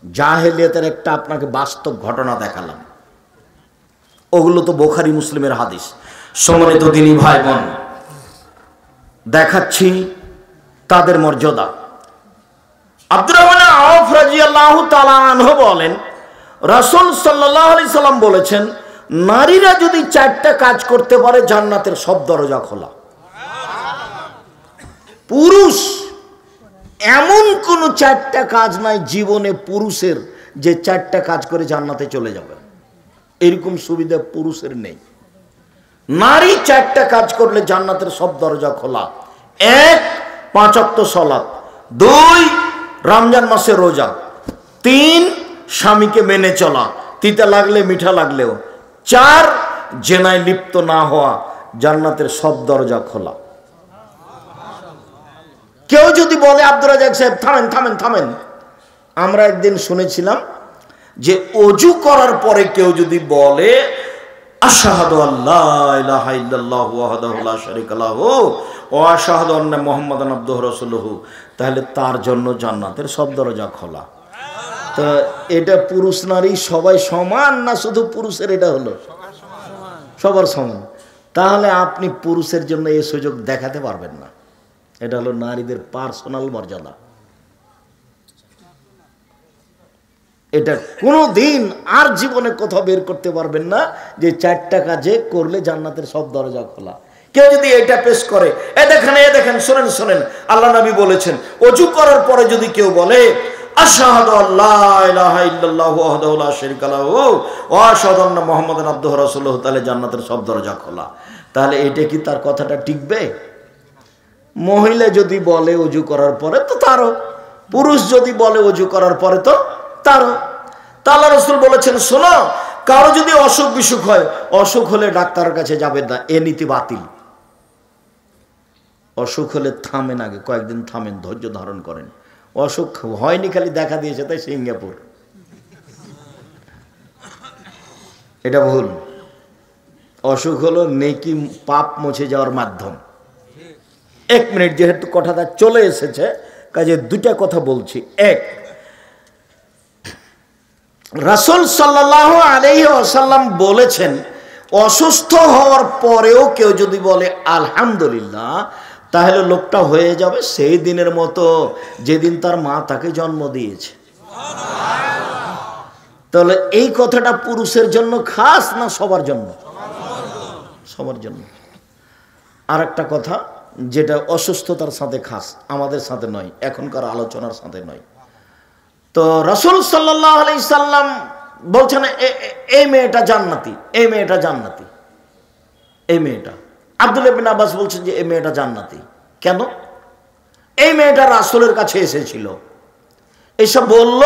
জাহেলিয়াতের একটা আপনাকে বাস্তব ঘটনা দেখালাম, ওগুলো তো বুখারী মুসলিমের হাদিস। সম্মানিত দিনী ভাই বোন, দেখাচ্ছি তাদের মর্যাদা। আব্দুর রহমান আওফ রাদিয়াল্লাহু তাআলা আনহু বলেন, রাসূল সাল্লাল্লাহু আলাইহি সাল্লাম বলেছেন, নারীরা যদি 4টা কাজ করতে পারে জান্নাতের সব দরজা খোলা। পুরুষ এমন কোন 4টা কাজ নাই জীবনে পুরুষের যে 4টা কাজ করে জান্নাতে চলে যাবে, এরকম সুবিধা পুরুষের নেই। নারী 4টা কাজ করলে জান্নাতের সব দরজা খোলা। 1 5 ওয়াক্ত সালাত, 2 রমজান মাসে রোজা, 3 স্বামীকে মেনে চলা, তিতা লাগলে মিঠা লাগলেও, 4 জেনায় লিপ্ত না হওয়া। জান্নাতের সব দরজা খোলা। কেউ যদি বলে, আব্দুর রাজ্জাক সাহেব থামেন থামেন থামেন, আমরা একদিন শুনেছিলাম যে ওযু করার পরে কেউ যদি বলে আশহাদু আল্লা ইলাহা ইল্লাল্লাহু ওয়াহদাহু লা শারীকা লাহু ওয়া আশহাদু আন্না মুহাম্মাদান আবদুহু রাসূলুহু, তাহলে তার জন্য জান্নাতের সব দরজা খোলা। তো এটা পুরুষ নারী সবাই সমান না শুধু পুরুষের? এটা হলো সবার সমান। তাহলে আপনি পুরুষের জন্য এই সুযোগ দেখাতে পারবেন না। এটা হলো নারীদের পার্সোনাল মর্যাদা। এটা কোনো দিন আর জীবনে কোথাও বের করতে পারবেন না যে 4টা কাজে করলে জান্নাতের সব দরজা খোলা। কেউ যদি এটা পেশ করে, এ দেখেন শোনেন শোনেন, আল্লাহ নবী বলেছেন ওযু করার পরে যদি কেউ বলে আশহাদু আল্লা ইলাহা ইল্লাল্লাহু ওয়াহদাহু লা শারীকা লাহু ওয়া আশহাদু আন্না মুহাম্মাদান আবদুহু রাসূলুহু, তাহলে জান্নাতের সব দরজা খোলা। তাহলে এটা কি তার কথাটা টিকবে? মহিলা যদি বলে ওযু করার পরে তো তারও, পুরুষ যদি বলে ওযু করার পরে তো তারও। আল্লাহ রাসূল বলেছেন, শোনো, কারো যদি অসুখ বিসুখ হয়, অসুখ হলে ডাক্তারের কাছে যাবেন না, এ নীতি বাতিল। অসুখ হলে থামেন, আগে কয়েকদিন থামেন, ধৈর্য ধারণ করেন। অসুখ হয়নি, খালি দেখা দিয়েছে তাই সিঙ্গাপুর, এটা ভুল। অসুখ হলো নেকি পাপ মুছে যাওয়ার মাধ্যম। 1 মিনিট, যেহেতু কথাটা চলে এসেছে কাজে দুটা কথা বলছি। এক, রাসূল সাল্লাল্লাহু আলাইহি ওয়াসাল্লাম বলেছেন, অসুস্থ হওয়ার পরেও কেউ যদি বলে আলহামদুলিল্লাহ, তাহলে লোকটা হয়ে যাবে সেই দিনের মতো যেদিন তার মা তাকে জন্ম দিয়েছে। তাহলে এই কথাটা পুরুষের জন্য খাস না সবার জন্য? সবার জন্য। আর একটা কথা যেটা অসুস্থতার সাথে খাস, আমাদের সাথে নয়, এখনকার আলোচনার সাথে নয়। তো রাসূল সাল্লাল্লাহু আলাইহি সাল্লাম বলছেন এই মেয়েটা জান্নাতি, এই মেয়েটা জান্নাতি, এই মেয়েটা। আব্দুল্লাহ ইবনে আব্বাস বলছেন যে এই মেয়েটা জান্নাতি। কেন? এই মেয়েটা রাসূলের কাছে এসেছিল, এসব বলল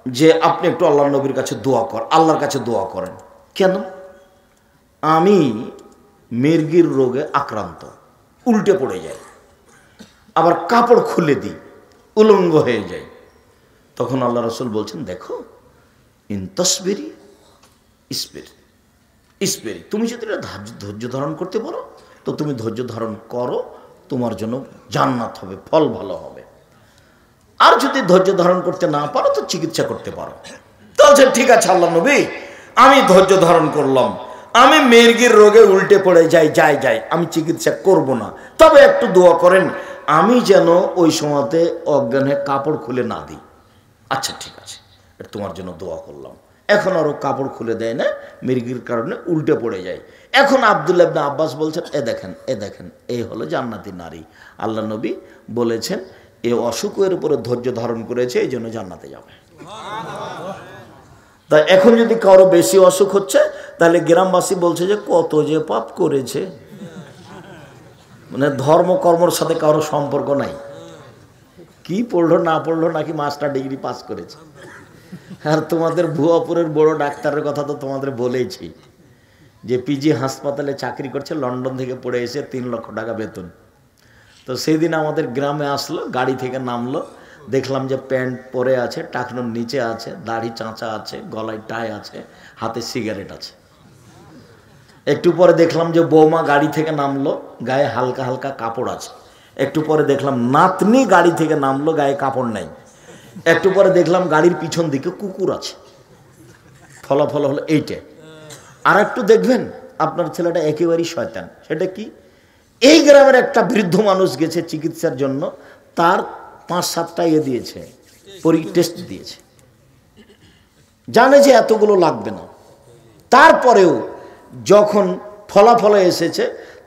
যে আপনি একটু আল্লাহর নবীর কাছে দোয়া কর, আল্লাহর কাছে দোয়া করেন। কেন? আমি মির্গির রোগে আক্রান্ত, উল্টে পড়ে যায়, আবার কাপড় খুলে দিই, উলঙ্গ হয়ে যায়। তখন আল্লাহ রাসূল বলছেন, দেখো ইনতাসবিরি ইসবিরি, তুমি যদি ধৈর্য ধারণ করতে পারো তো তুমি ধৈর্য ধারণ করো, তোমার জন্য জান্নাত হবে, ফল ভালো হবে। আর যদি ধৈর্য ধারণ করতে না পারো তো চিকিৎসা করতে পারো। বলছেন ঠিক আছে আল্লাহ নবী, আমি ধৈর্য ধারণ করলাম, আমি মির্গির রোগে উল্টে পড়ে যাই, আমি চিকিৎসা করব না, তবে একটু দোয়া করেন আমি যেন ওই সময়তে অজ্ঞানে কাপড় খুলে না দিই। আচ্ছা ঠিক আছে, তোমার জন্য দোয়া করলাম। এখন আরও কাপড় খুলে দেয় না, মির্গির কারণে উল্টে পড়ে যায়। এখন আব্দুল্লাহ ইবনে আব্বাস বলছেন, এ দেখেন এই হলো জান্নাতি নারী। আল্লাহ নবী বলেছেন এ অসুখের উপরে ধৈর্য ধারণ করেছে, এই জন্য জান্নাতে যাবে। তাই এখন যদি কারো বেশি অসুখ হচ্ছে তাহলে গ্রামবাসী বলছে যে কত যে পাপ করেছে, মানে ধর্ম কর্মর সাথে কারো সম্পর্ক নাই, কি পড়লো না পড়লো, নাকি মাস্টার ডিগ্রি পাস করেছে। আর তোমাদের ভুয়াপুরের বড় ডাক্তারের কথা তো তোমাদের বলেইছি, যে পিজি হাসপাতালে চাকরি করছে, লন্ডন থেকে পড়ে এসে 3 লক্ষ টাকা বেতন। তো সেই দিন আমাদের গ্রামে আসলো, গাড়ি থেকে নামলো, দেখলাম যে প্যান্ট পরে আছে, টাকনোর নিচে আছে, দাড়ি চাঁচা আছে, গলায় টাই আছে, হাতে সিগারেট আছে। একটু পরে দেখলাম যে বৌমা গাড়ি থেকে নামলো, গায়ে হালকা হালকা কাপড় আছে। একটু পরে দেখলাম নাতনি গাড়ি থেকে নামলো, গায়ে কাপড় নাই। একটু পরে দেখলাম গাড়ির পিছন দিকে কুকুর আছে। ফলাফল হলো এইটা। আর একটু দেখবেন আপনার ছেলেটা একেবারেই শয়তান। সেটা কি? এই গ্রামের একটা বৃদ্ধ মানুষ গেছে চিকিৎসার জন্য, তার 5-7টা দিয়েছে, টেস্ট দিয়েছে, জানে যে এতগুলো লাগবে না। তারপরেও যখন ফলাফলে এসেছে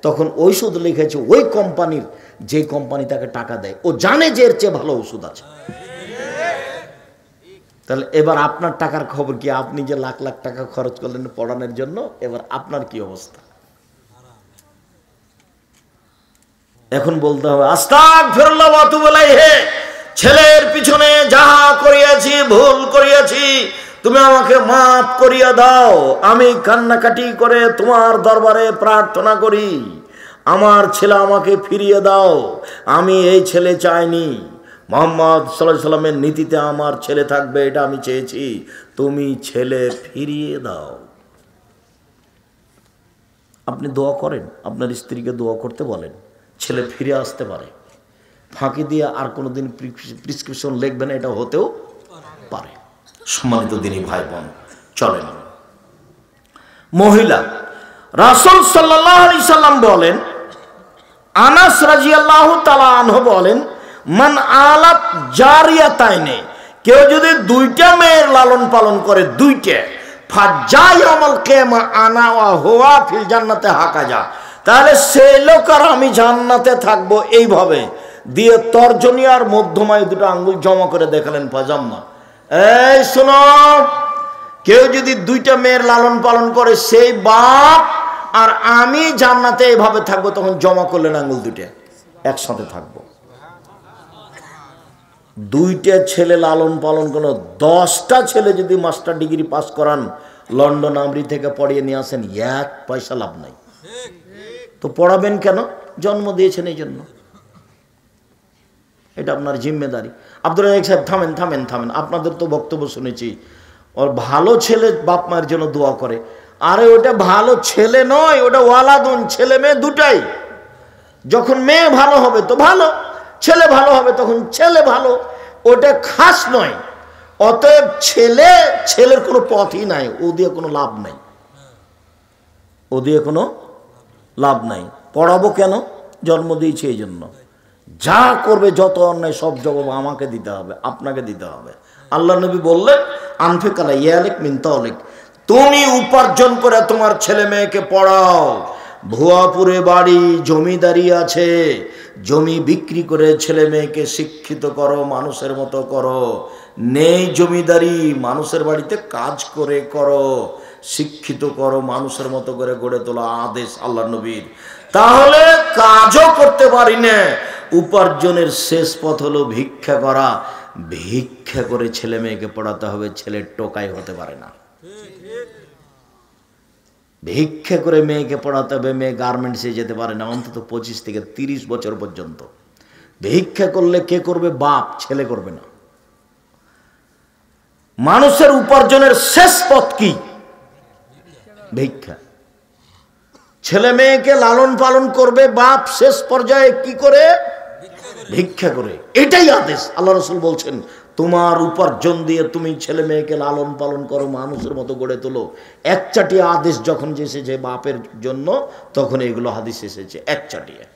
তখন ঔষধ লিখেছে ওই কোম্পানির, যে কোম্পানি তাকে টাকা দেয়, ও জানে যে এর চেয়ে ভালো ওষুধ আছে। তাহলে এবার আপনার টাকার খবর কি? আপনি যে লাখ লাখ টাকা খরচ করলেন পড়ানোর জন্য, এবার আপনার কি অবস্থা? এখন বলতে হবে আস্তাগফিরুল্লাহ ওয়া আতুবু ইলাইহি, ছেলের পিছনে যাহা করিয়াছি, ভুল করিয়াছি, তুমি আমাকে মাফ করিয়া দাও। আমি কান্নাকাটি করে তোমার দরবারে প্রার্থনা করি, আমার ছেলে আমাকে ফিরিয়ে দাও। আমি এই ছেলে চাইনি, মুহাম্মদ সাল্লাল্লাহু আলাইহি সাল্লামের নীতিতে আমার ছেলে থাকবে, এটা আমি চেয়েছি, তুমি ছেলে ফিরিয়ে দাও। আপনি দোয়া করেন, আপনার স্ত্রীকে দোয়া করতে বলেন, ছেলে ফিরে আসতে পারে। ফাঁকি দিয়ে আর কোনোদিন প্রেসক্রিপশন লিখবেন, এটা হতেও পারে। সম্মানিত দিনী ভাই বোন, চলেন। মহিলা, রাসূল সাল্লাল্লাহু আলাইহি সাল্লাম বলেন, আনাস রাদিয়াল্লাহু তাআলা আনহু বলেন, মান আলাত জারিয়াতাইনে, কেউ যদি 2টা মেয়ের লালন পালন করে, 2টা, ফাজায়াউমাল কিয়ামা আনা ওয়া হুয়া ফিল জান্নাতে হাকাজা, তাহলে সেই লোক আর আমি জান্নাতে থাকবো এইভাবে দিয়ে তর্জনী আর মধ্যমায় 2টা আঙ্গুল জমা করে দেখালেন ফাজাম্মা। এই শোনো, কেউ যদি 2টা মেয়ের লালন পালন করে, সেই বাপ আর আমি জান্নাতে এইভাবে থাকবো, তখন জমা করলেন আঙ্গুল 2টা, একসাথে থাকবো। 2টা ছেলে লালন পালন করলো, 10টা ছেলে যদি মাস্টার ডিগ্রি পাস করান, লন্ডন আমরি থেকে পড়িয়ে নিয়ে আসেন, 1 পয়সা লাভ নাই। তো পড়াবেন কেন? জন্ম দিয়েছেন এই জন্য, এটা আপনার জিম্মেদারি। আব্দুর রাজ্জাক সাহেব, থামেন, আপনাদের তো বক্তব্য শুনেছি, ওর ভালো ছেলে বাপ মায়ের জন্য দোয়া করে। আরে ওটা ভালো ছেলে নয়, ওটা ওয়ালাদুন, ছেলে মেয়ে 2টাই। যখন মেয়ে ভালো হবে তো ভালো, ছেলে ভালো হবে তখন ছেলে ভালো, ওটা খাস নয়। অতএব ছেলের কোনো পথই নাই, ও দিয়ে কোনো লাভ নাই, ও দিয়ে কোনো লাভ নাই। পড়াবো কেন? জন্ম দিয়েছি এই জন্য। যা করবে যত অন্যায় সব জবাব আমাকে দিতে হবে, আপনাকে দিতে হবে। আল্লাহ নবী বললেন আনফিক আলা ইয়ালিক মিন তাওলিক, তুমি উপার্জন করে তোমার ছেলে মেয়েকে পড়াও। ভুয়াপুরে বাড়ি, জমিদারি আছে, জমি বিক্রি করে ছেলে মেয়েকে শিক্ষিত করো, মানুষের মতো করো। নেই জমিদারি, মানুষের বাড়িতে কাজ করে করো, শিক্ষিত করো, মানুষের মতো করে গড়ে তোলা আদেশ আল্লাহ নবীর। তাহলে কাজও করতে পারি না, উপার্জনের শেষ পথ হলো ভিক্ষা করা। ভিক্ষা করে ছেলে মেয়েকে পড়াতে হবে, ছেলের টোকাই হতে পারে না। ভিক্ষা করে মেয়েকে পড়াতে হবে, মেয়ে গার্মেন্টসে যেতে পারে না অন্তত 25 থেকে 30 বছর পর্যন্ত। ভিক্ষা করলে কে করবে? বাপ, ছেলে করবে না। মানুষের উপার্জনের শেষ পথ কি? ভিক্ষা। ছেলে মেয়েকে লালন পালন করবে বাপ, শেষ পর্যায়ে কি করে? ভিক্ষা করে। এটাই আদেশ। আল্লাহ রাসূল বলছেন তোমার উপার্জন দিয়ে তুমি ছেলে মেয়েকে লালন পালন করো, মানুষের মতো গড়ে তোলো। একচাটিয়া আদেশ যখন এসেছে বাপের জন্য, তখন এগুলো হাদিস এসেছে একচাটিয়া।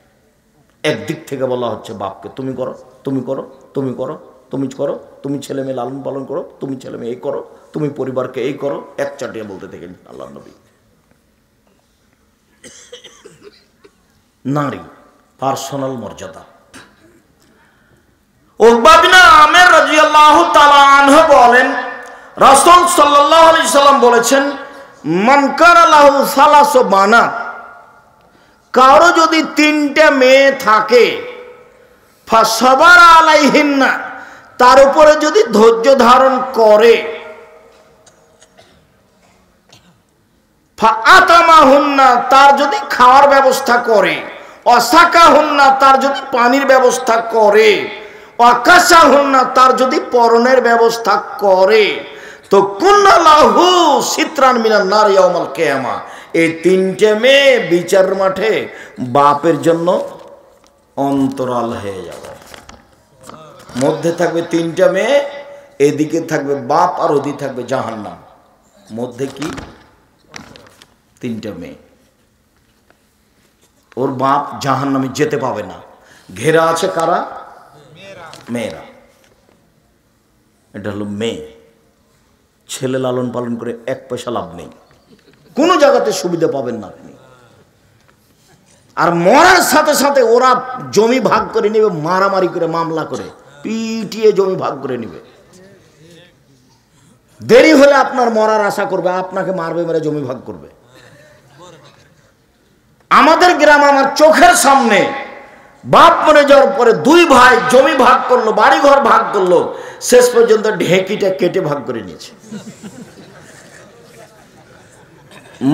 একদিক থেকে বলা হচ্ছে বাপকে তুমি করো, তুমি করো, তুমি করো, তুমি করো, তুমি ছেলে মেয়ে লালন পালন করো, তুমি ছেলে মেয়ে এই করো, তুমি পরিবারকে এই করো, একচাটিয়া বলতে থাকেন আল্লাহ নবী। নারী পার্সোনাল মর্যাদা। উকবা বিন আমির রাদিয়াল্লাহু তাআলা আনহু বলেন রাসূল সাল্লাল্লাহু আলাইহি সাল্লাম বলেছেন মান কানা লাহু সালাসু বানাত, কারো যদি 3টে মেয়ে থাকে, ফাসাবারা আলাইহিন্না, তার উপরে যদি ধৈর্য ধারণ করে, ফাআতামাহুন্না, তার যদি খাওয়ার ব্যবস্থা করে, অসাকাহুন্না, তার যদি পানির ব্যবস্থা করে, ওয়াকাসাহুন্না, তার যদি পরনের ব্যবস্থা করে, তো কুন্না লাহু সিতরান মিনান নার ইয়াউমাল কিয়ামা। এই 3টে মেয়ে বিচার মাঠে বাপের জন্য অন্তরাল হয়ে যাবে। মধ্যে থাকবে 3টে মেয়ে, এদিকে থাকবে বাপ, আর ওদিকে থাকবে জাহান্নাম। মধ্যে কি? 3টে মেয়ে। ওর বাপ জাহান্নামে যেতে পাবে না। ঘেরা আছে কারা? মেয়েরা। এটা হলো মেয়ে। ছেলে লালন পালন করে 1 পয়সা লাভ নেই, কোনো জায়গাতে সুবিধা পাবেন না আপনি। আর মরার সাথে সাথে ওরা জমি ভাগ করে নেবে, মারামারি করে, মামলা করে, পিটিয়ে জমি ভাগ করে নেবে। দেরি হলে আপনার মরার আশা করবে, আপনাকে মারবে, মেরে জমি ভাগ করবে। আমাদের গ্রাম, আমার চোখের সামনে বাপ মরে যাওয়ার পরে 2 ভাই জমি ভাগ করলো, বাড়ি ঘর ভাগ করলো, শেষ পর্যন্ত ঢেকিটা কেটে ভাগ করে নিয়েছে।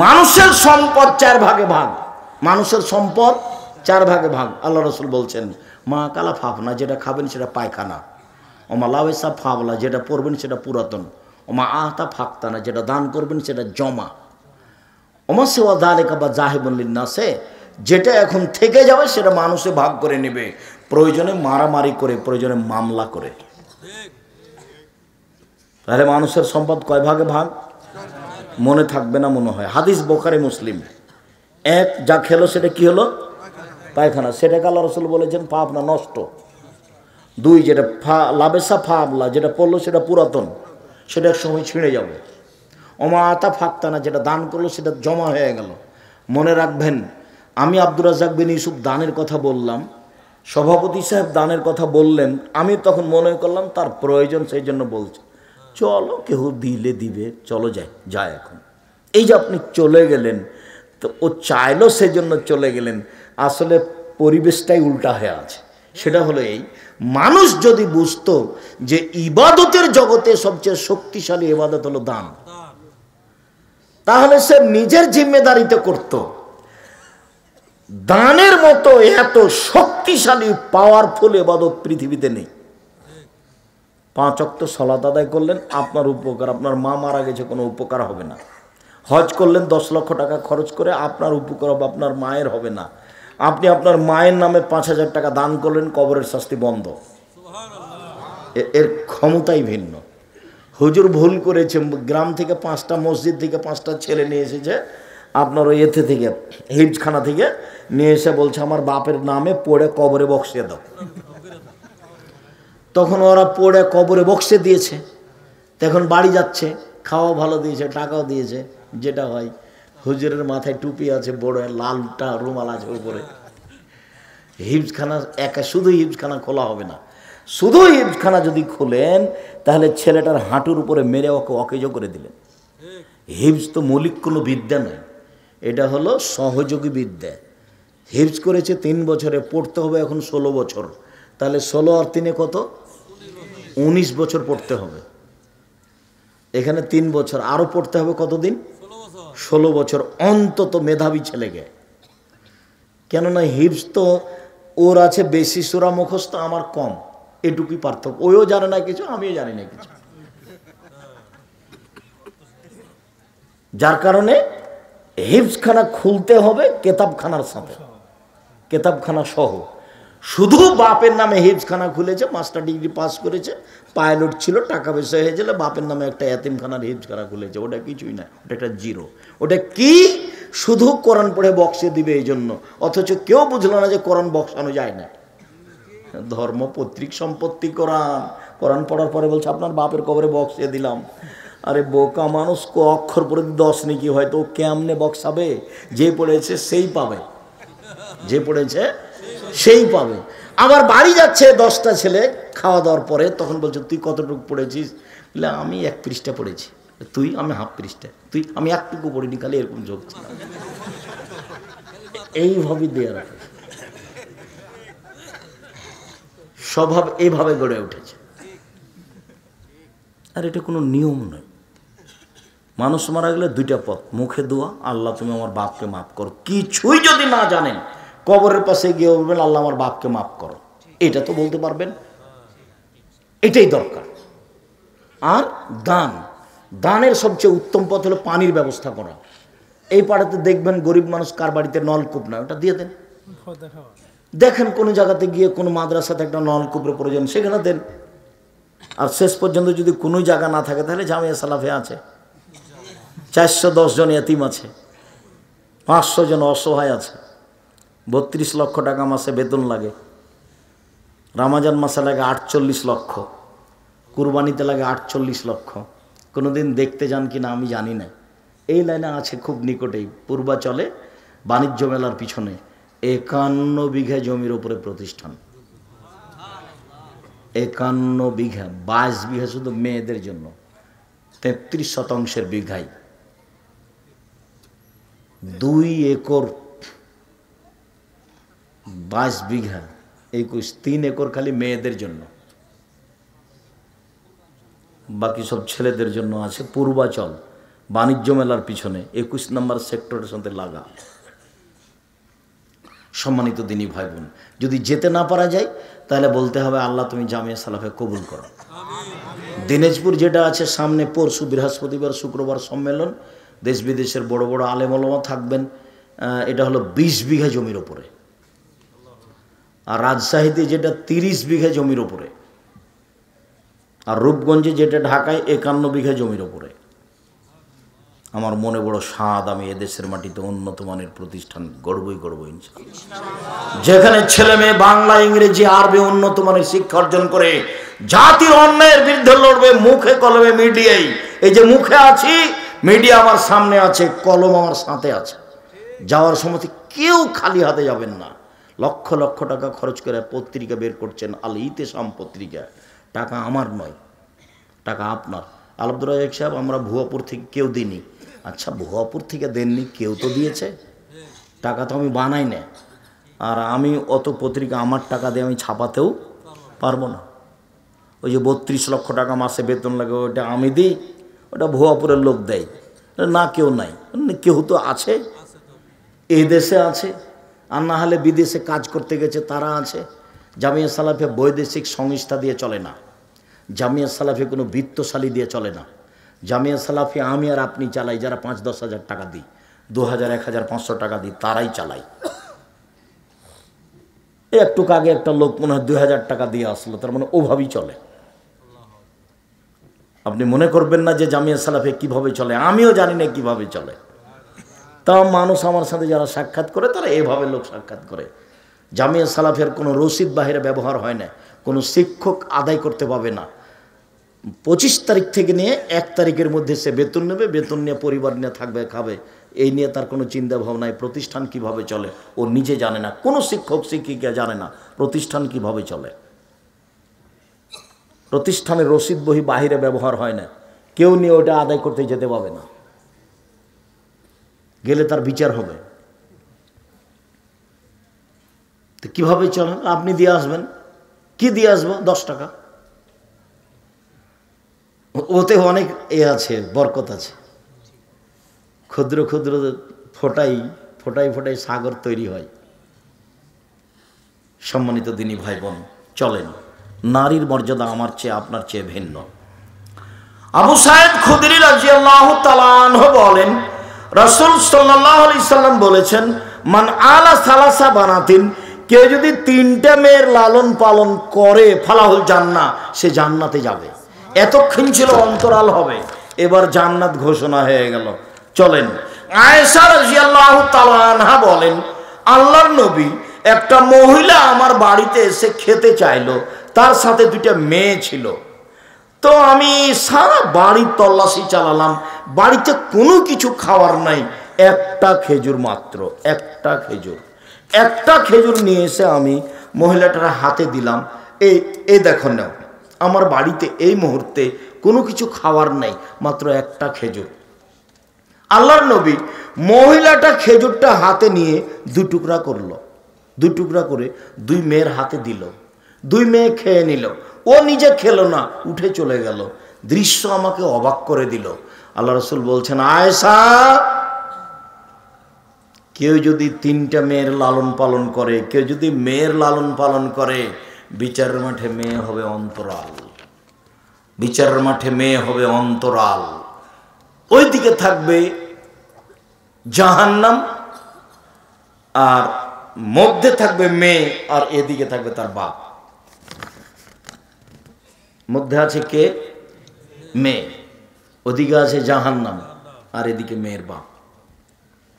মানুষের সম্পদ 4 ভাগে ভাগ, মানুষের সম্পদ 4 ভাগে ভাগ। আল্লাহ রাসূল বলছেন মা কালা ফাফনা, যেটা খাবেন সেটা পায়খানা, ওমা লাওয়েসা ফাবলা, যেটা পড়বেন সেটা পুরাতন, ওমা আহতা ফাক্তানা, যেটা দান করবেন সেটা জমা, ওমা সেওয়া দালেকা বা জাহিবুন লিন্নাসে, যেটা এখন থেকে যাবে সেটা মানুষে ভাগ করে নেবে, প্রয়োজনে মারামারি করে, প্রয়োজনে মামলা করে। তাহলে মানুষের সম্পদ কয় ভাগে ভাগ? মনে থাকবে না মনে হয়। হাদিস বুখারী মুসলিম। 1, যা খেলো সেটা কি হলো? পায়খানা, সেটাকে আল্লাহ রাসূল বলেছেন পাবনা, নষ্ট। 2, যেটা লাবেসা ফাবলা, যেটা পড়লো সেটা পুরাতন, সেটা এক সময় ছিঁড়ে যাবে। ওমা আতা ফাক্তানা, যেটা দান করলো সেটা জমা হয়ে গেল। মনে রাখবেন, আমি আব্দুর রাজ্জাক বিন ইউসুফ দানের কথা বললাম, সভাপতি সাহেব দানের কথা বললেন, আমি তখন মনে করলাম তার প্রয়োজন, সেই জন্য বলছি চলো, কেউ দিলে দিবে, চলো যায় এখন। এই যে আপনি চলে গেলেন, তো ও চাইলো সেজন্য চলে গেলেন, আসলে পরিবেশটাই উল্টা হয়ে আছে। সেটা হলো এই, মানুষ যদি বুঝতো যে ইবাদতের জগতে সবচেয়ে শক্তিশালী ইবাদত হলো দান, তাহলে সে নিজের জিম্মেদারিতে করত। দানের মতো এত শক্তিশালী পাওয়ারফুল ইবাদত পৃথিবীতে নেই। 5 ওয়াক্ত সালাত আদায় করলেন, আপনার উপকার, আপনার মা মারা গেছে কোনো উপকার হবে না। হজ করলেন 10 লক্ষ টাকা খরচ করে, আপনার উপকার হবে, আপনার মায়ের হবে না। আপনি আপনার মায়ের নামে 5,000 টাকা দান করলেন, কবরের শাস্তি বন্ধ। এর ক্ষমতাই ভিন্ন। হুজুর ভুল করেছে, গ্রাম থেকে 5টা মসজিদ থেকে 5টা ছেলে নিয়ে এসেছে আপনার ওই এতে থেকে হিফজখানা থেকে নিয়ে এসে বলছে আমার বাপের নামে পড়ে কবরে বক্সিয়ে দাও। তখন ওরা পড়ে কবরে বক্সে দিয়েছে। তখন বাড়ি যাচ্ছে, খাওয়া ভালো দিয়েছে, টাকাও দিয়েছে, যেটা হয়। হুজুরের মাথায় টুপি আছে, বড় লালটা রুমাল আছে উপরে। হিফজখানা একা শুধু হিফজখানা খোলা হবে না, শুধু হিফজখানা যদি খোলেন তাহলে ছেলেটার হাঁটুর উপরে মেরে ওকে অকেজ করে দিলেন। হিফজ তো মৌলিক কোনো বিদ্যা নয়, এটা হলো সহযোগী বিদ্যা। হিফজ করেছে 3 বছরে, পড়তে হবে এখন 16 বছর। তাহলে 16 আর 3 কত? 19 বছর পড়তে হবে। এখানে 3 বছর আরও পড়তে হবে কতদিন? 16 বছর অন্তত মেধাবী ছেলেকে। কেননা হিফজ তো ওর আছে বেশি সূরা মুখস্থ, আমার কম, এটুকুই পার্থক্য। ওইও জানে না কিছু, আমিও জানি না কিছু। যার কারণে হিফজখানা খুলতে হবে কেতাবখানার সাথে, কেতাবখানা সহ। শুধু বাপের নামে হিফজখানা খুলেছে, মাস্টার ডিগ্রি পাস করেছে, পাইলট ছিল, টাকা পয়সা হয়ে গেলে বাপের নামে একটা এতিমখানার হিফজখানা খুলেছে, ওটা কিছুই না, ওটা একটা জিরো। ওটা কি? শুধু কোরআন পড়ে বক্সে দিবে এই জন্য। অথচ কেউ বুঝলো না যে কোরআন বক্সানো যায় না। ধর্ম পৈতৃক সম্পত্তি কোরআন। কোরআন পড়ার পরে বলছে আপনার বাপের কবরে বক্সিয়ে দিলাম। আরে বোকা মানুষ, অক্ষর পরে 10 নাকি হয়, তো কেমনে বক্সাবে? যে পড়েছে সেই পাবে, যে পড়েছে সেই পাবে। আবার বাড়ি যাচ্ছে 10টা ছেলে খাওয়া দাওয়ার পরে, তখন বলছে তুই কতটুকু পড়েছিস? বলে আমি 1 পৃষ্ঠা পড়েছি। তুই? আমি হাফ পৃষ্ঠা। তুই? আমি একটুকু পড়িনি, খালি এরকম যোগ ছিল। এইভাবে দেয়া রাখে, স্বভাব এইভাবে গড়ে উঠেছে। আর এটা কোনো নিয়ম নয়। মানুষ মারা গেলে 2টা পথ, মুখে দোয়া, আল্লাহ তুমি আমার বাপকে মাফ করো। কিছুই যদি না জানেন, কবরের পাশে গিয়ে বলবেন আল্লাহ আমার বাপকে মাফ করো, এটা তো বলতে পারবেন, এটাই দরকার। আর দান, দানের সবচেয়ে উত্তম পথ হলো পানির ব্যবস্থা করা। এই পাড়াতে দেখবেন গরিব মানুষ কার বাড়িতে নলকূপ না, ওটা দিয়ে দেন। দেখেন কোনো জায়গাতে গিয়ে কোনো মাদ্রাসাতে একটা নলকূপের প্রয়োজন, সেখানে দেন। আর শেষ পর্যন্ত যদি কোনো জায়গা না থাকে তাহলে জামিয়া সালাফে আছে, 410 জন এতিম আছে, 500 জন অসহায় আছে, 32 লক্ষ টাকা মাসে বেতন লাগে, রামাজান মাসে লাগে 48 লক্ষ, কুরবানিতে লাগে 48 লক্ষ। কোনোদিন দেখতে যান কি না আমি জানি না। এই লাইনে আছে খুব নিকটেই, পূর্বাচলে বাণিজ্য মেলার পিছনে 51 বিঘা জমির উপরে প্রতিষ্ঠান। 51 বিঘা, 22 বিঘা শুধু মেয়েদের জন্য, 33 শতাংশের বিঘায় 2 একর, 22 বিঘা 21, 3 একর খালি মেয়েদের জন্য, বাকি সব ছেলেদের জন্য আছে। পূর্বাচল বাণিজ্য মেলার পিছনে 21 নম্বর সেক্টরের সাথে লাগা। সম্মানিত দিনী ভাই বোন, যদি যেতে না পারা যায় তাহলে বলতে হবে আল্লাহ তুমি জামিয়া সালাফে কবুল করো। দিনাজপুর যেটা আছে সামনে, পরশু বৃহস্পতিবার শুক্রবার সম্মেলন, দেশ বিদেশের বড় বড় আলেম ওলামা থাকবেন। এটা হলো 20 বিঘা জমির ওপরে। আর রাজশাহীতে যেটা 30 বিঘা জমির ওপরে, আর রূপগঞ্জে যেটা ঢাকায় 51 বিঘা জমির ওপরে। আমার মনে বড় স্বাদ, আমি এদেশের মাটিতে উন্নত মানের প্রতিষ্ঠান গড়বই গড়ব ইনশাআল্লাহ, যেখানে ছেলে মেয়ে বাংলা ইংরেজি আরবি উন্নত মানের শিক্ষা অর্জন করে জাতির অন্যায়ের বিরুদ্ধে লড়বে, মুখে কলমে মিডিয়াই। এই যে মুখে আছি, মিডিয়া আমার সামনে আছে, কলম আমার সাথে আছে। যাওয়ার সময় কেউ খালি হাতে যাবেন না। লক্ষ লক্ষ টাকা খরচ করে পত্রিকা বের করছেন, আল ইতেসাম পত্রিকা। টাকা আমার নয়, টাকা আপনার। আব্দুর রাজ্জাক সাহেব, আমরা ভুয়াপুর থেকে কেউ দিইনি। আচ্ছা, ভুয়াপুর থেকে দেননি, কেউ তো দিয়েছে। টাকা তো আমি বানাই না, আর আমি অত পত্রিকা আমার টাকা দিয়ে আমি ছাপাতেও পারবো না। ওই যে 32 লক্ষ টাকা মাসে বেতন লাগে, ওটা আমি দিই, ওটা ভুয়াপুরের লোক দেয় না, কেউ নাই। কেউ তো আছে, এই দেশে আছে, আর না হলে বিদেশে কাজ করতে গেছে তারা আছে। জামিয়া সালাফে বৈদেশিক সংস্থা দিয়ে চলে না, জামিয়া সালাফি কোনো বৃত্তশালী দিয়ে চলে না। জামিয়া সালাফি আমি আর আপনি চালাই, যারা 5-10 হাজার টাকা দিই, 2000, 1500 টাকা দিই, তারাই চালাই। একটু আগে একটা লোক মনে হয় 2000 টাকা দিয়ে আসলো, তার মানে ওভাবেই চলে। আপনি মনে করবেন না যে জামিয়া সালাফে কিভাবে চলে, আমিও জানি না কিভাবে চলে। তাও মানুষ আমার সাথে যারা সাক্ষাৎ করে তারা এভাবে লোক সাক্ষাৎ করে। জামিয়া সালাফের কোনো রসিদ বাহিরে ব্যবহার হয় না, কোনো শিক্ষক আদায় করতে পাবে না। 25 তারিখ থেকে নিয়ে 1 তারিখের মধ্যে সে বেতন নেবে, বেতন নিয়ে পরিবার নিয়ে থাকবে, খাবে, এই নিয়ে তার কোনো চিন্তা ভাবনায় প্রতিষ্ঠান কিভাবে চলে ও নিজে জানে না, কোনো শিক্ষক শিক্ষিকা জানে না প্রতিষ্ঠান কিভাবে চলে। প্রতিষ্ঠানের রসিদ বহি বাহিরে ব্যবহার হয় না, কেউ নিয়ে ওটা আদায় করতে যেতে পাবে না, গেলে তার বিচার হবে। তো কীভাবে চলে? আপনি দিয়ে আসবেন, কি দিয়ে আসবো? 10 টাকা। ওতে অনেক আছে, বরকত আছে। ক্ষুদ্র ক্ষুদ্র ফোটাই ফোটাই ফোটাই সাগর তৈরি হয়। সম্মানিত দিনী ভাই বোন, চলেন, নারীর মর্যাদা আমার চেয়ে আপনার চেয়ে ভিন্ন। আবু সাঈদ খুদরি রাদিয়াল্লাহু তাআলা আনহু বলেন, রাসূল সাল্লাল্লাহু আলাইহি সাল্লাম বলেছেন, মান আলা সালাসা বানাতিন, কেউ যদি 3টা মেয়ের লালন পালন করে, ফালাহুল জান্নাহ, সে জান্নাতে যাবে। এতক্ষণ ছিল অন্তরাল হবে, এবার জান্নাত ঘোষণা হয়ে গেল। চলেন, আয়েশা রাদিয়াল্লাহু তাআলা আনহা বলেন, আল্লাহর নবী, একটা মহিলা আমার বাড়িতে এসে খেতে চাইলো, তার সাথে 2টা মেয়ে ছিল। তো আমি সারা বাড়ি তল্লাশি চালালাম, বাড়িতে কোনো কিছু খাওয়ার নাই, একটা খেজুর মাত্র, একটা খেজুর নিয়ে এসে আমি মহিলাটার হাতে দিলাম, এই দেখো নাও, আমার বাড়িতে এই মুহূর্তে কোনো কিছু খাওয়ার নাই, মাত্র একটা খেজুর। আল্লাহর নবী মহিলাটা খেজুরটা হাতে নিয়ে 2 টুকরা করলো, 2 টুকরা করে 2 মেয়ের হাতে দিল, 2 মেয়ে খেয়ে নিল, ও নিজে খেলো না, উঠে চলে গেল। দৃশ্য আমাকে অবাক করে দিল। আল্লাহ রাসূল বলছেন, আয়েশা, কেউ যদি 3টা মেয়ের লালন পালন করে, কেউ যদি মেয়ের লালন পালন করে, বিচারের মাঠে মেয়ে হবে অন্তরাল, বিচারের মাঠে মেয়ে হবে অন্তরাল। ওইদিকে থাকবে জাহান্নাম, আর মধ্যে থাকবে মেয়ে, আর এদিকে থাকবে তার বাপ। মধ্যে আছে কে? মেয়ে। ওদিকে আছে জাহান্নাম, আর এদিকে মেয়ের বাপ।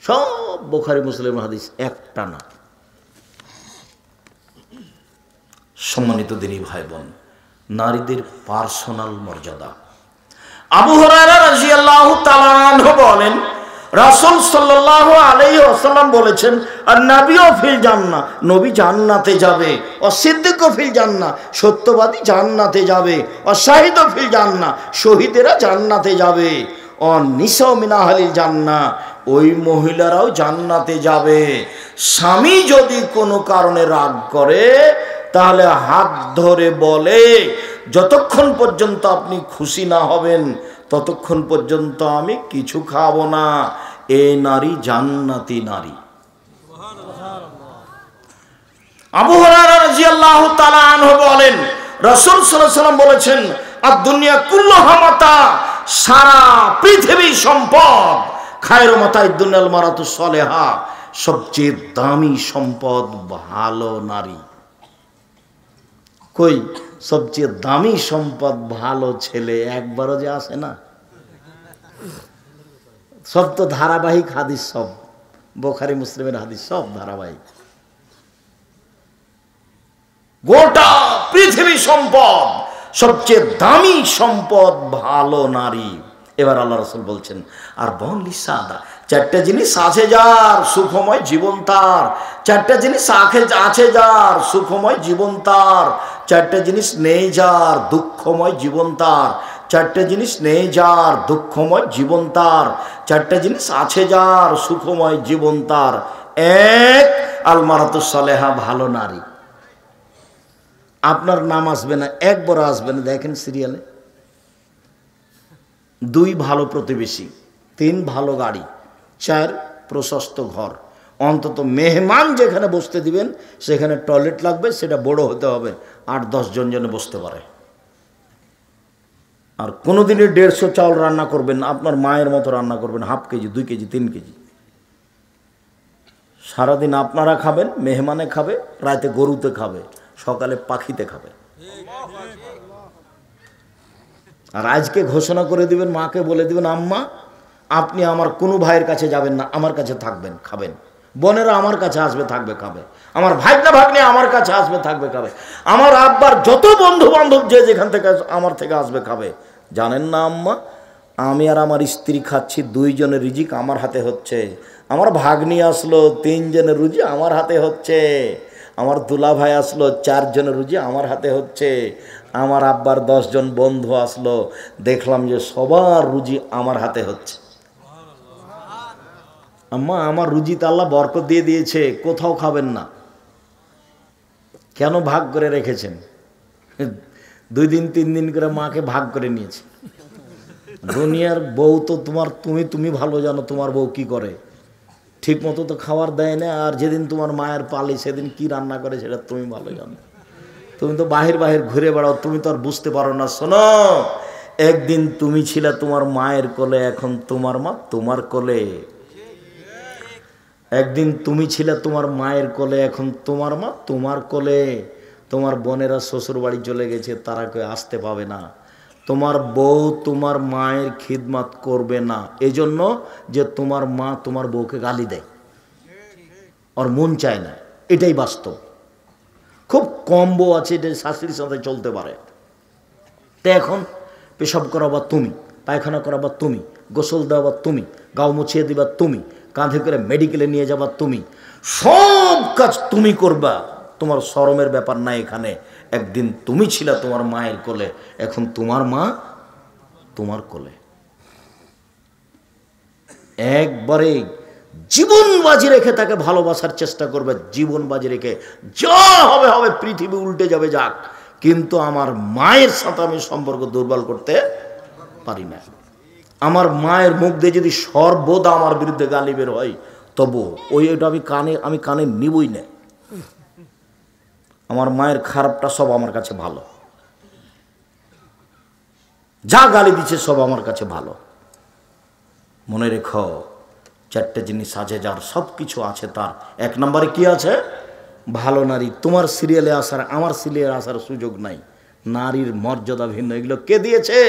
সব বুখারী মুসলিম হাদিস, একটা না। সম্মানিত দিনী ভাই বোন, নারীদের পার্সোনাল মর্যাদা। আবু হুরায়রা রাদিয়াল্লাহু তাআলা আনহু বলেন, রাসূল সাল্লাল্লাহু আলাইহি ওয়াসাল্লাম বলেছেন, আর-নাবিয়্যু ফিল জান্নাহ, নবী জান্নাতে যাবে, অস-সিদ্দিকু ফিল জান্নাহ, সত্যবাদী জান্নাতে যাবে, অস-শাহিদু ফিল জান্নাহ, শহীদেরা জান্নাতে যাবে, অন-নিসাউ মিন আহলিল জান্নাহ, ওই মহিলারাও জান্নাতে যাবে। স্বামী যদি কোনো কারণে রাগ করে, তাহলে হাত ধরে বলে, যতক্ষণ পর্যন্ত আপনি খুশি না হবেন ততক্ষণ পর্যন্ত আমি কিছু খাবো না। এই নারী জান্নাতি নারী। আবু হুরায়রা রাদিয়াল্লাহু তাআলা আনহু বলেন, রাসূল সাল্লাল্লাহু আলাইহি ওয়াসাল্লাম বলেছেন, আদ-দুনিয়া কুল্লুহা মাতা, সারা পৃথিবী সম্পদ, খায়রু মাতা'id দুনিয়াল মারাতুস সালেহা, সবচেয়ে দামি সম্পদ ভালো নারী। কই সবচেয়ে দামি সম্পদ ভালো ছেলে একবারও যে আসে না। সব তো ধারাবাহিক হাদিস, সব বুখারী মুসলিমের হাদিস, সব ধারাবাহিক। গোটা পৃথিবী সম্পদ, সবচেয়ে দামি সম্পদ ভালো নারী। এবার আল্লাহ রাসূল বলছেন, আর বনলি সাদা, 4টা জিনিস আছে যার সুখময় জীবন তার, 4টা জিনিস আছে যার সুখময় জীবন তার, 4টা জিনিস নেই যার দুঃখময় জীবন তার, 4টা জিনিস নেই যার দুঃখময় জীবন তার, 4টা জিনিস আছে যার সুখময় জীবন তার। 1, আল মারাতুস সালেহা, ভালো নারী। আপনার নাম আসবে না, একবার আসবে না, দেখেন সিরিয়ালে। 2, ভালো প্রতিবেশী। 3, ভালো গাড়ি। 4, প্রশস্ত ঘর। অন্তত মেহমান যেখানে বসতে দিবেন সেখানে টয়লেট লাগবে, সেটা বড় হতে হবে, 8-10 জন যেন বসতে পারে। আর কোনোদিনই 150 চাউল রান্না করবেন, আপনার মায়ের মতো রান্না করবেন, হাফ কেজি, 2 কেজি, 3 কেজি। সারাদিন আপনারা খাবেন, মেহমানে খাবে, রাতে গরুতে খাবে, সকালে পাখিতে খাবে। আর আজকে ঘোষণা করে দিবেন, মাকে বলে দিবেন, আম্মা আপনি আমার কোনো ভাইয়ের কাছে যাবেন না, আমার কাছে থাকবেন, খাবেন। বোনেরা আমার কাছে আসবে, থাকবে, খাবে। আমার ভাইনা ভাগ্নে আমার কাছে আসবে, থাকবে, খাবে। আমার আব্বার যত বন্ধু বান্ধব যে যেখান থেকে আমার থেকে আসবে, খাবে। জানেন না আম্মা, আমি আর আমার স্ত্রী খাচ্ছি, 2 জনের রিজিক আমার হাতে হচ্ছে। আমার ভাগ্নি আসলো, 3 জনের রুজি আমার হাতে হচ্ছে। আমার দুলা ভাই আসলো, 4 জনের রুজি আমার হাতে হচ্ছে। আমার আব্বার 10 জন বন্ধু আসলো, দেখলাম যে সবার রুজি আমার হাতে হচ্ছে। আম্মা আমার রুজিতে আল্লাহ বরকত দিয়ে দিয়েছে, কোথাও খাবেন না। কেন ভাগ করে রেখেছেন? 2 দিন 3 দিন করে মাকে ভাগ করে নিয়েছে। দুনিয়ার বউ তো তোমার, তুমি ভালো জানো তোমার বউ কি করে। ঠিক মতো তো খাবার দেয় না, আর যেদিন তোমার মায়ের পালি সেদিন কি রান্না করে সেটা তুমি ভালো জানো। তুমি তো বাহির ঘুরে বেড়াও, তুমি তো আর বুঝতে পারো না। শোনো, একদিন তুমি ছিলে তোমার মায়ের কোলে, এখন তোমার মা তোমার কোলে। একদিন তুমি ছিলে তোমার মায়ের কোলে, এখন তোমার মা তোমার কোলে। তোমার বোনেরা শ্বশুর বাড়ি চলে গেছে, তারা কেউ আসতে পাবে না। তোমার বউ তোমার মায়ের খিদমত করবে না, এজন্য যে তোমার মা তোমার বউকে গালি দেয়, ওর মন চায় না। এটাই বাস্তব। খুব কম বউ আছে যে শাশুড়ির সাথে চলতে পারে। তো এখন পেশাব করাবা তুমি, পায়খানা করাবা তুমি, গোসল দেওয়া তুমি, গাও মুছিয়ে দিবা তুমি, কাঁধে করে মেডিকেলে নিয়ে যাবা তুমি, সব কাজ তুমি করবা। তোমার শরমের ব্যাপার না এখানে। একদিন তুমি ছিলা তোমার মায়ের কোলে, এখন তোমার মা তোমার কোলে। একবারে জীবন বাজি রেখে তাকে ভালোবাসার চেষ্টা করবে, জীবন বাজি রেখে। যা হবে হবে, পৃথিবী উল্টে যাবে যাক, কিন্তু আমার মায়ের সাথে আমি সম্পর্ক দুর্বল করতে পারি না। আমার মায়ের মুখ দিয়ে যদি সর্বদা আমার বিরুদ্ধে গালি বের হয়, তবু ওইটা আমি কানে নিবই না। আমার মায়ের খারাপটা সব আমার কাছে ভালো, যা গালি দিচ্ছে সব আমার কাছে ভালো। মনে রেখো, 4টে জিনিস আছে যার, সব কিছু আছে তার। 1 নম্বরে কি আছে? ভালো নারী। তোমার সিরিয়ালে আসার, আমার সিরিয়ালে আসার সুযোগ নাই। নারীর মর্যাদা ভিন্ন। এগুলো কে দিয়েছে?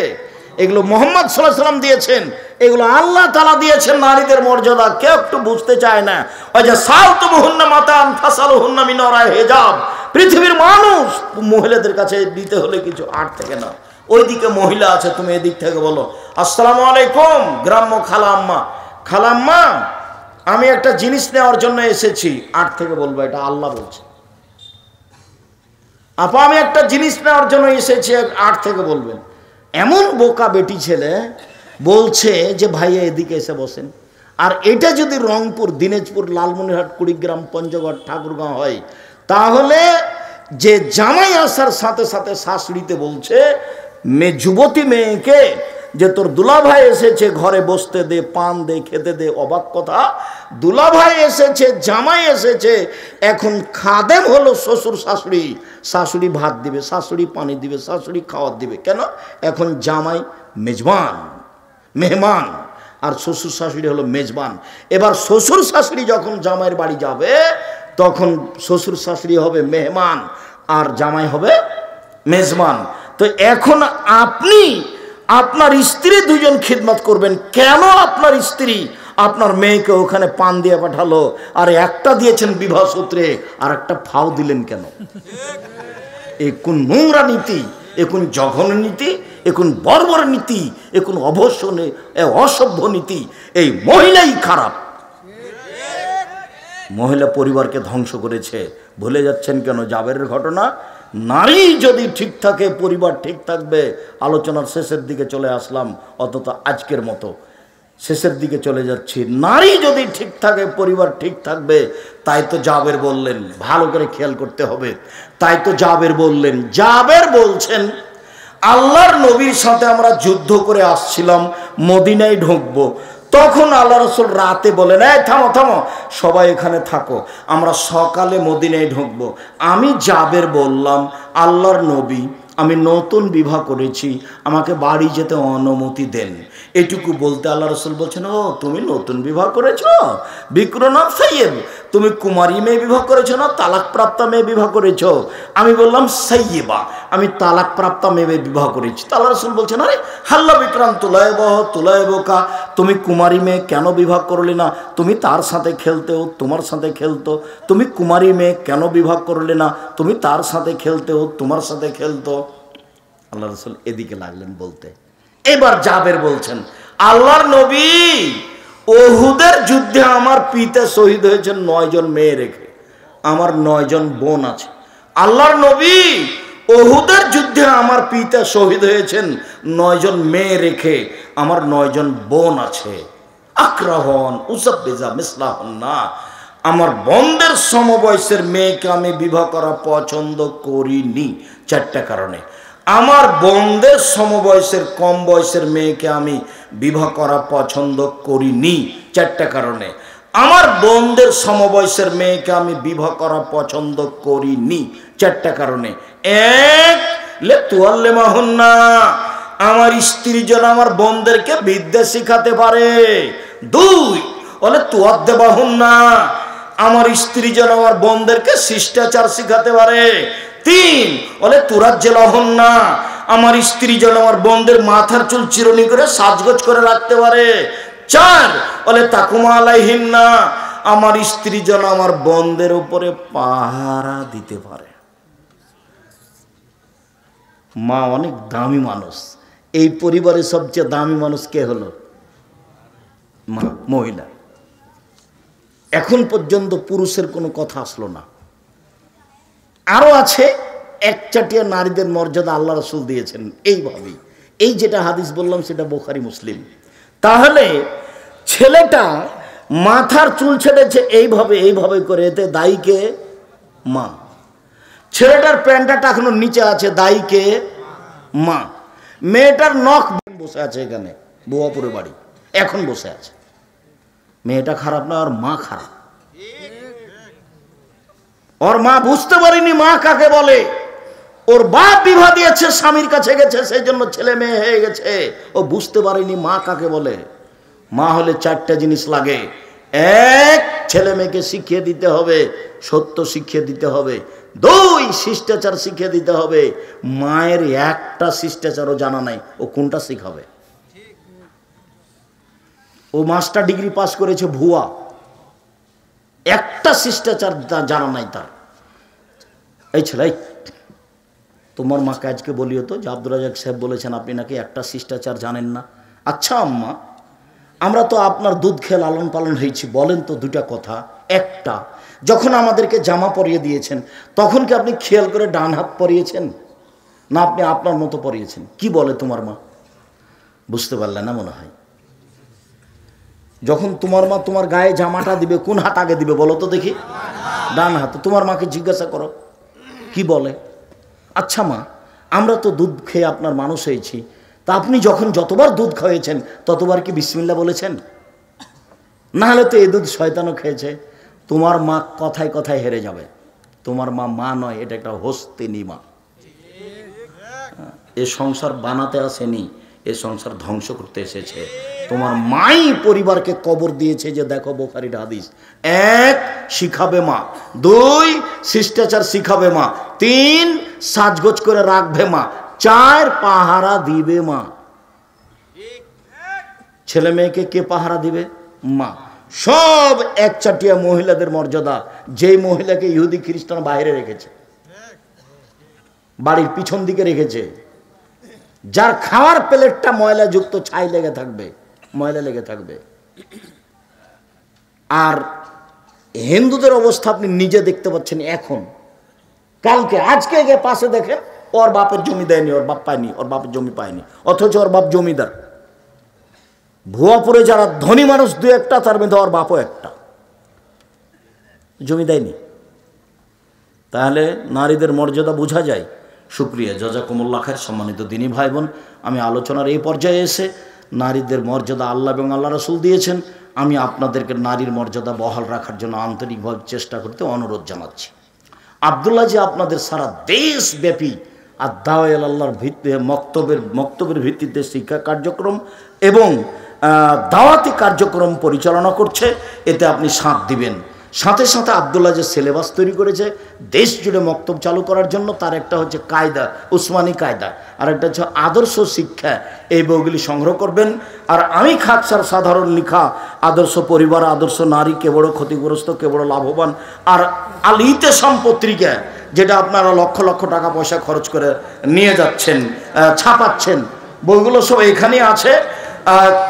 এগুলো মুহাম্মদ সাল্লাল্লাহু আলাইহি ওয়াসাল্লাম দিয়েছেন, এগুলো আল্লাহ তাআলা দিয়েছেন। নারীদের মর্যাদা কেউ একটু বুঝতে চায় না। ওই যে সালতুমুহুন্না মাতান ফাসালুহুন্না মিন ওয়ারাই হিজাব, পৃথিবীর মানুষ মহিলাদের কাছে দিতে হলে কিছু আট থেকে না। ওইদিকে মহিলা আছে, তুমি এদিক থেকে বলো আসসালামু আলাইকুম। গ্রাম্য খালাম্মা, খালাম্মা আমি একটা জিনিস নেওয়ার জন্য এসেছি, আট থেকে বলবো এটা আল্লাহ বলছে। আপা আমি একটা জিনিস নেওয়ার জন্য এসেছি, আট থেকে বলবেন। এমন বোকা বেটি ছেলে বলছে যে ভাইয়া এদিকে এসে বসেন। আর এটা যদি রংপুর, দিনাজপুর, লালমনিরহাট, কুড়িগ্রাম, পঞ্চগড়, ঠাকুরগাঁও হয়, তাহলে যে জামাই আসার সাথে সাথে শাশুড়িতে বলছে যুবতী মেয়েকে যে তোর দুলাভাই এসেছে, ঘরে বসতে দে, পান দে, খেতে দে। অবাক কথা, দুলাভাই এসেছে, জামাই এসেছে, এখন খাদেম হলো শ্বশুর শাশুড়ি। শাশুড়ি ভাত দিবে, শাশুড়ি পানি দিবে, শাশুড়ি খাওয়ার দিবে। কেন? এখন জামাই মেজবান, মেহমান, আর শ্বশুর শাশুড়ি হলো মেজবান। এবার শ্বশুর শাশুড়ি যখন জামাইয়ের বাড়ি যাবে, তখন শ্বশুর শাশুড়ি হবে মেহমান আর জামাই হবে মেজবান। তো এখন আপনি আপনার স্ত্রী দুজন খিদমত করবেন। কেন আপনার স্ত্রী আপনার মেয়েকে ওখানে পান দিয়ে পাঠালো, আর একটা দিয়েছেন বিবাহ সূত্রে, আর একটা ফাও দিলেন কেন? এ কোন নোংরা নীতি, এ কোন জঘন্য নীতি, এ কোন বর্বর নীতি, এ কোন অসভ্য নীতি। এই মহিলাই খারাপ। মহিলা পরিবারকে ধ্বংস করেছে। ভুলে যাচ্ছেন কেন জাবেরের ঘটনা? নারী যদি ঠিক থাকে, পরিবার ঠিক থাকবে। আলোচনার শেষের দিকে চলে আসলাম, অন্তত আজকের মতো শেষের দিকে চলে যাচ্ছি। নারী যদি ঠিক থাকে, পরিবার ঠিক থাকবে। তাই তো জাবের বললেন, ভালো করে খেয়াল করতে হবে। তাই তো জাবের বললেন, জাবের বলছেন আল্লাহর নবীর সাথে আমরা যুদ্ধ করে আসছিলাম, মদিনায় ঢুকবো। তখন আল্লাহ রাসূল রাতে বলেন, এই থামো থামো, সবাই এখানে থাকো, আমরা সকালে মদিনায় ঢুকবো। আমি জাবের বললাম, আল্লাহর নবী আমি নতুন বিবাহ করেছি, আমাকে বাড়ি যেতে অনুমতি দেন। এটুকু বলতে আল্লাহ রাসূল বলছেন, ও তুমি নতুন বিবাহ করেছ, বিক্রনাম সাইয়েব, তুমি কুমারী মেয়ে বিবাহ করেছো না তালাকপ্রাপ্তা মেয়ে বিবাহ করেছো? আমি বললাম সাইয়্যিবা, আমি তালাকপ্রাপ্তা মেয়ে বিবাহ করেছি। তো আল্লাহ রাসূল বলছেন, আরে হাল্লা বিক্রাম তুলাইবকা, তুমি কুমারী মেয়ে কেন বিবাহ করলে না? তুমি তার সাথে খেলতেও, তোমার সাথে খেলতো। তুমি কুমারী মেয়ে কেন বিবাহ করলে না? তুমি তার সাথে খেলতেও, তোমার সাথে খেলতো। আল্লাহ রাসূল এদিকে লাগলেন বলতে। এবার জাবের বলছেন, আল্লাহর নবী, উহুদের যুদ্ধে আমার পিতা শহীদ হয়েছেন 9 জন মেয়ে রেখে, আমার 9 জন বোন আছে। আল্লাহর নবী, উহুদের যুদ্ধে আমার পিতা শহীদ হয়েছেন 9 জন মেয়ে রেখে, আমার 9 জন বোন আছে। আক্রাহন উসাব্বিজা মিসলাহন না, আমার বোনদের সমবয়সের মেয়েকে আমি বিবাহ করা পছন্দ করিনি 4টা কারণে। আমার বোনদের সমবয়সের কম বয়সের মেয়েকে আমি বিবাহ করা পছন্দ করিনি 4টা কারণে। আমার বোনদের সমবয়সের মেয়েকে আমি বিবাহ করা পছন্দ করিনি 4টা কারণে। 1 লে তুয়াল্লিমাহুন্না, আমার স্ত্রী যেন আমার বোনদেরকে বিদ্যা শিখাতে পারে। 2 বলে তুয়াদ্দেবাহুন্না, আমার স্ত্রী যেন আমার বোনদেরকে শিষ্টাচার শিখাতে পারে। 3 বলে তুরাজ্জেলাহুন্না, আমার স্ত্রী যেন আমার বোনদের মাথার চুল চিরুনি করে সাজগোজ করে রাখতে পারে। 4 বলে তাকুমা আলাইহিন্না, আমার স্ত্রী যেন আমার বোনদের উপরে পাহারা দিতে পারে। মা অনেক দামি মানুষ, এই পরিবারের সবচেয়ে দামি মানুষ কে হলো? মা, মহিলা। এখন পর্যন্ত পুরুষের কোনো কথা আসলো না। আরো আছে, একচাটিয়া নারীদের মর্যাদা আল্লাহ রাসূল দিয়েছেন এইভাবেই। এই যেটা হাদিস বললাম সেটা বুখারী মুসলিম। তাহলে ছেলেটা মাথার চুল ছেড়েছে এইভাবে এইভাবে করে, এতে দায়ীকে? মা। ছেলেটার প্যান্টটা এখনো নিচে আছে, দায়ীকে? মা। মেয়েটার নখ বসে আছে এখানে বুয়াপুরের বাড়ি, এখন বসে আছে। মেয়েটা খারাপ না, ওর মা খারাপ। ওর মা বুঝতে পারেনি মা কাকে বলে। ওর বাপ বিবাহ দিয়েছে, স্বামীর কাছে গেছে, সেই জন্য ছেলে মেয়ে হয়ে গেছে। ও বুঝতে পারেনি মা কাকে বলে। মা হলে 4টা জিনিস লাগে। 1, ছেলে মেয়েকে শিখিয়ে দিতে হবে, সত্য শিখিয়ে দিতে হবে। 2, শিষ্টাচার শিখিয়ে দিতে হবে। মায়ের একটা শিষ্টাচারও জানা নাই, ও কোনটা শিখাবে? ও মাস্টার ডিগ্রি পাস করেছে ভুয়া, একটা শিষ্টাচার জানা নাই তার। এই ছেলে, তোমার মাকে আজকে বলিও তো যে আব্দুর রাজ্জাক সাহেব বলেছেন আপনি নাকি একটা শিষ্টাচার জানেন না। আচ্ছা আম্মা, আমরা তো আপনার দুধ খেয়ে লালন পালন হয়েছি, বলেন তো 2টা কথা। একটা, যখন আমাদেরকে জামা পরিয়ে দিয়েছেন তখন কি আপনি খেয়াল করে ডান হাত পরিয়েছেন, না আপনি আপনার মতো পরিয়েছেন? কি বলে তোমার মা? বুঝতে পারলে না মনে হয়। যখন তোমার মা তোমার গায়ে জামাটা দিবে কোন হাত আগে দিবে বলো তো দেখি? ডান হাত। তোমার মাকে জিজ্ঞাসা করো কি বলে। আচ্ছা মা, আমরা তো দুধ খেয়ে আপনার মানুষ হয়েছি, তা আপনি যখন যতবার দুধ খাইয়েছেন ততবার কি বিসমিল্লাহ বলেছেন? না হলে তো এই দুধ শয়তানও খেয়েছে। তোমার মা কথায় কথায় হেরে যাবে। তোমার মা মা নয়, এটা একটা হস্তিনী মা। এ সংসার বানাতে আসেনি, এ সংসার ধ্বংস করতে এসেছে। তোমার মাই পরিবারকে কবর দিয়েছে, যে দেখো বুখারীর হাদিস। 1, শিখাবে মা। 2, শিষ্টাচার শিখাবে মা। 3, সাজগোজ করে রাখবে মা। 4, পাহারা দিবে মা। ছেলে মেয়েকে কে পাহারা দিবে? মা। সব একচাটিয়া মহিলাদের মর্যাদা। যেই মহিলাকে ইহুদি খ্রিস্টান বাইরে রেখেছে, বাড়ির পিছন দিকে রেখেছে, যার খাওয়ার প্লেটটা ময়লা যুক্ত, ছাই লেগে থাকবে, ময়লা লেগে থাকবে। আর হিন্দুদের অবস্থা আপনি নিজে দেখতে পাচ্ছেন এখন। কালকে আজকে গিয়ে পাশে দেখেন, ওর বাপের জমি দেয়নি, ওর বাপ পায়নি, ওর বাপের জমি পায়নি, অথচ ওর বাপ জমিদার। ভুয়াপুরে যারা ধনী মানুষ 2-1টা, তার মধ্যে ওর বাপও একটা, জমি দেয়নি। তাহলে নারীদের মর্যাদা বোঝা যায়। শুক্রিয়া, জাযাকুমুল্লাহ খায়ের। সম্মানিত দিনী ভাই বোন, আমি আলোচনার এই পর্যায়ে এসে নারীদের মর্যাদা আল্লাহ এবং আল্লাহ রাসূল দিয়েছেন, আমি আপনাদেরকে নারীর মর্যাদা বহাল রাখার জন্য আন্তরিকভাবে চেষ্টা করতে অনুরোধ জানাচ্ছি। আব্দুল্লাহ যে আপনাদের সারা দেশব্যাপী আর দাওয়ায়ে আল্লাহর ভিত্তিতে মক্তবের ভিত্তিতে শিক্ষা কার্যক্রম এবং দাওয়াতি কার্যক্রম পরিচালনা করছে, এতে আপনি সাথ দিবেন। সাথে সাথে আব্দুল্লাহ যে সিলেবাস তৈরি করেছে দেশ জুড়ে মক্তব চালু করার জন্য, তার একটা হচ্ছে কায়দা, উসমানী কায়দা, আর একটা হচ্ছে আদর্শ শিক্ষা। এই বইগুলি সংগ্রহ করবেন। আর আমি খাকসার সাধারণ লিখা আদর্শ পরিবার, আদর্শ নারী, কে বড় ক্ষতিগ্রস্ত, কে বড় লাভবান, আর আল ইতেসাম পত্রিকা, যেটা আপনারা লক্ষ লক্ষ টাকা পয়সা খরচ করে নিয়ে যাচ্ছেন, ছাপাচ্ছেন, বইগুলো সব এখানেই আছে।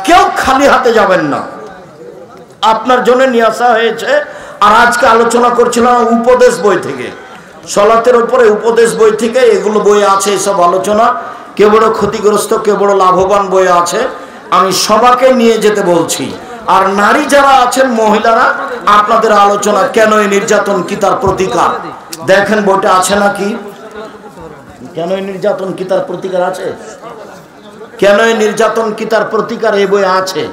কেউ খালি হাতে যাবেন না, আপনার জন্য নিয়ে আসা হয়েছে। আর আজকে আলোচনা করছিলাম উপদেশ বই থেকে, সলাতের উপরে উপদেশ বই থেকে এগুলো বই আছে, এসব আলোচনা। কে বড় ক্ষতিগ্রস্ত, কে বড় লাভবান বই আছে। আমি সবাইকে নিয়ে যেতে বলছি। আর নারী যারা আছেন, মহিলারা, আপনাদের আলোচনা কেন এই নির্যাতন, কি তার প্রতিকার, দেখেন বইটা আছে নাকি। কেন এই নির্যাতন, কি তার প্রতিকার আছে, কেন এই নির্যাতন, কি তার প্রতিকার, এই বই আছে,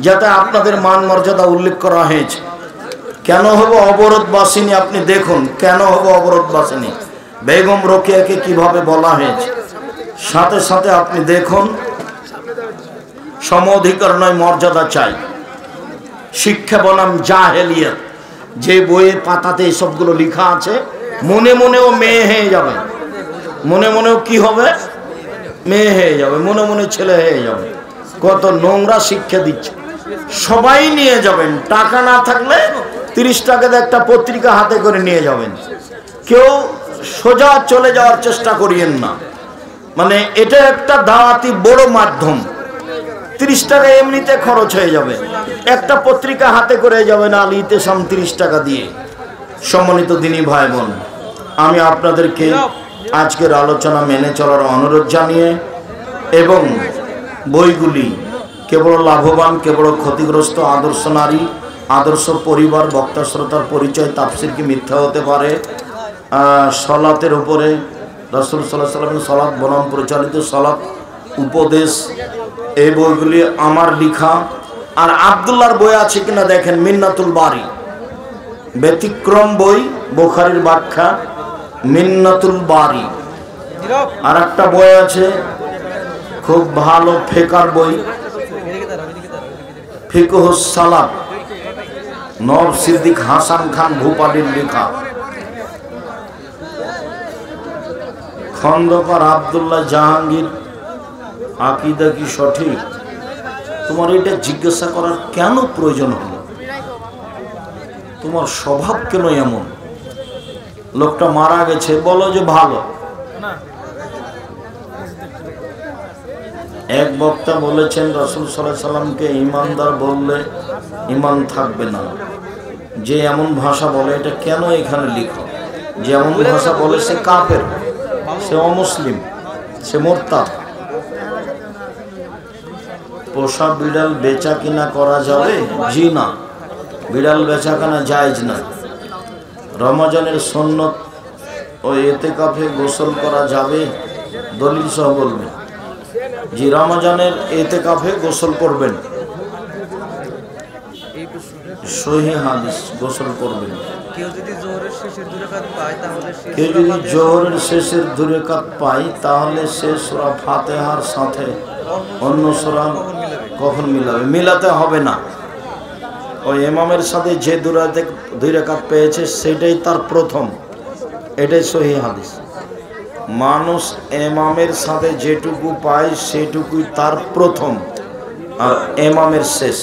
যাতে আপনাদের মান মর্যাদা উল্লেখ করা হয়েছে। কেন হবো অবরোধ বাসিনী, আপনি দেখুন কেন হবো অবরোধ বাসিনী, বেগম রোকেয়াকে কিভাবে বলা হয়েছে। সাথে সাথে আপনি দেখুন সম অধিকার নয় মর্যাদা চাই, শিক্ষা বনাম জাহেলিয়াত, যে বইয়ের পাতাতে এসবগুলো লেখা আছে, মনে মনেও মেয়ে হয়ে যাবে, মনে মনেও কি হবে, মেয়ে হয়ে যাবে, মনে মনে ছেলে হয়ে যাবে। কত নোংরা শিক্ষা দিচ্ছে। সবাই নিয়ে যাবেন, টাকা না থাকলে 30 টাকাতে একটা পত্রিকা হাতে করে নিয়ে যাবেন। কেউ সোজা চলে যাওয়ার চেষ্টা করিয়েন না, মানে এটা একটা দাওয়াতি বড় মাধ্যম। 30 টাকা এমনিতে খরচ হয়ে যাবে, একটা পত্রিকা হাতে করে যাবেন আল ইতেসাম 30 টাকা দিয়ে। সম্মানিত দিনী ভাই বোন, আমি আপনাদেরকে আজকের আলোচনা মেনে চলার অনুরোধ জানিয়ে, এবং বইগুলি কেবল লাভবান, কেবল ক্ষতিগ্রস্ত, আদর্শ নারী, আদর্শ পরিবার, বক্তা শ্রোতার পরিচয়, তাফসির কি মিথ্যা হতে পারে, সলাতের উপরে রাসূল সাল্লাল্লাহু আলাইহি ওয়াসাল্লামের সলাত বনাম পরিচালিত সলাত, উপদেশ, এই বইগুলি আমার লেখা। আর আব্দুল্লাহর বই আছে কিনা দেখেন, মিন্নাতুল বারি, ব্যতিক্রম বই, বুখারীর ব্যাখ্যা, মিন্নাতুল বারি। আর একটা বই আছে খুব ভালো ফিকার বই, ফিকহুস সালাত, নব সিদ্দিক হাসান খান ভূপালীর লেখা। খন্দকার আব্দুল্লাহ জাহাঙ্গীর, আকীদা কি সঠিক? তোমার এটা জিজ্ঞাসা করার কেন প্রয়োজন হলো? তোমার স্বভাব কেন এমন? লোকটা মারা গেছে, বলো যে ভালো। এক বক্তা বলেছেন রাসূল সাল্লাল্লাহু আলাইহি সাল্লামকে ঈমানদার বললে ঈমান থাকবে না। যে এমন ভাষা বলে, এটা কেন এখানে লিখো? যে এমন ভাষা বলে সে কাফের, সে অমুসলিম, সে মুরতাদ। পোষা বিড়াল বেচা কিনা করা যাবে? জি না, বিড়াল বেচা কেনা জায়েজ না। রমজানের সুন্নত ও ইতিকাফে গোসল করা যাবে? দলিল সহ বলবেন। জি, রমজানের ইতিকাফে গোসল করবেন, সহিহ হাদিস, গোসল করবেন। কেউ যদি জোহরের শেষের 2 রাকাত পায়, তাহলে সে সূরা ফাতিহার সাথে অন্য সূরা কখন মিলাবে? মিলাতে হবে না। ওই ইমামের সাথে যে 2 রাকাত পেয়েছে সেটাই তার প্রথম, এটাই সহিহ হাদিস। মানুষ ইমামের সাথে যেটুকু পায় সেটুকুই তার প্রথম, আর ইমামের শেষ।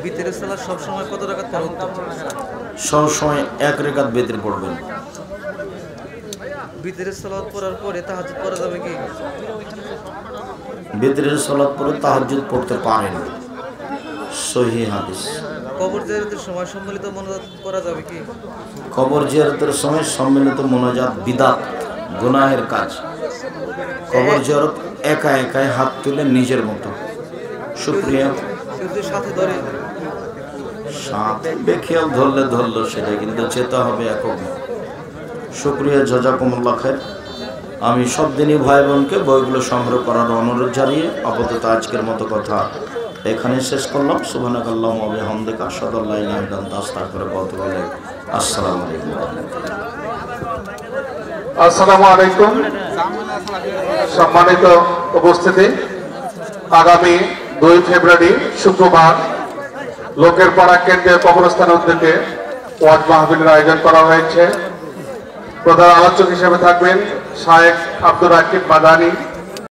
বিতরের সালাত সব সময় কত রাকাত পড়তে হবে? সব সময় 1 রাকাত বিতর পড়বেন। বিতরের সালাত পড়ার পরে তাহাজ্জুদ পড়া যাবে কি? বিতরের সালাত পড়ে তাহাজ্জুদ পড়তে পারেন, সহিহ হাদিস। কবর জিয়ারতের সময় সম্মিলিত মোনাজাত করা যাবে কি? কবর জিয়ারতের সময় সম্মিলিত মোনাজাত বিদআত, গুনাহের কাজ। কবর জিয়ারত একা একাই হাত তুলে নিজের মতো, শুকরিয়া সাথে ধরে, সাথে বেখেয়াল ধরলো সেটা, কিন্তু যেতে হবে একক। শুকরিয়া, জাযাকুমুল্লাহ খায়র। আমি সব দিনই ভাই বোনকে বইগুলো সংগ্রহ করার অনুরোধ জানিয়ে আপাতত আজকের মতো কথা এখানে শেষ করলাম। সুবহানাকাল্লাহুম্মা ওয়া বিহামদিকা, আশহাদু আল্লা ইলাহা ইল্লা আনতা, আস্তাগফিরুকা ওয়া আতুবু ইলাইক। আসসালামু আলাইকুম। আসসালামু আলাইকুম। সম্মানিত উপস্থিতি, আগামী 2 ফেব্রুয়ারি শুক্রবার লোকের পাড়া কেন্দ্রীয় কবরস্থান থেকে ওয়াজ মাহফিলের আয়োজন করা হয়েছে। প্রধান আলোচক হিসেবে থাকবেন শায়েখ আব্দুর রাকিব মাদানী।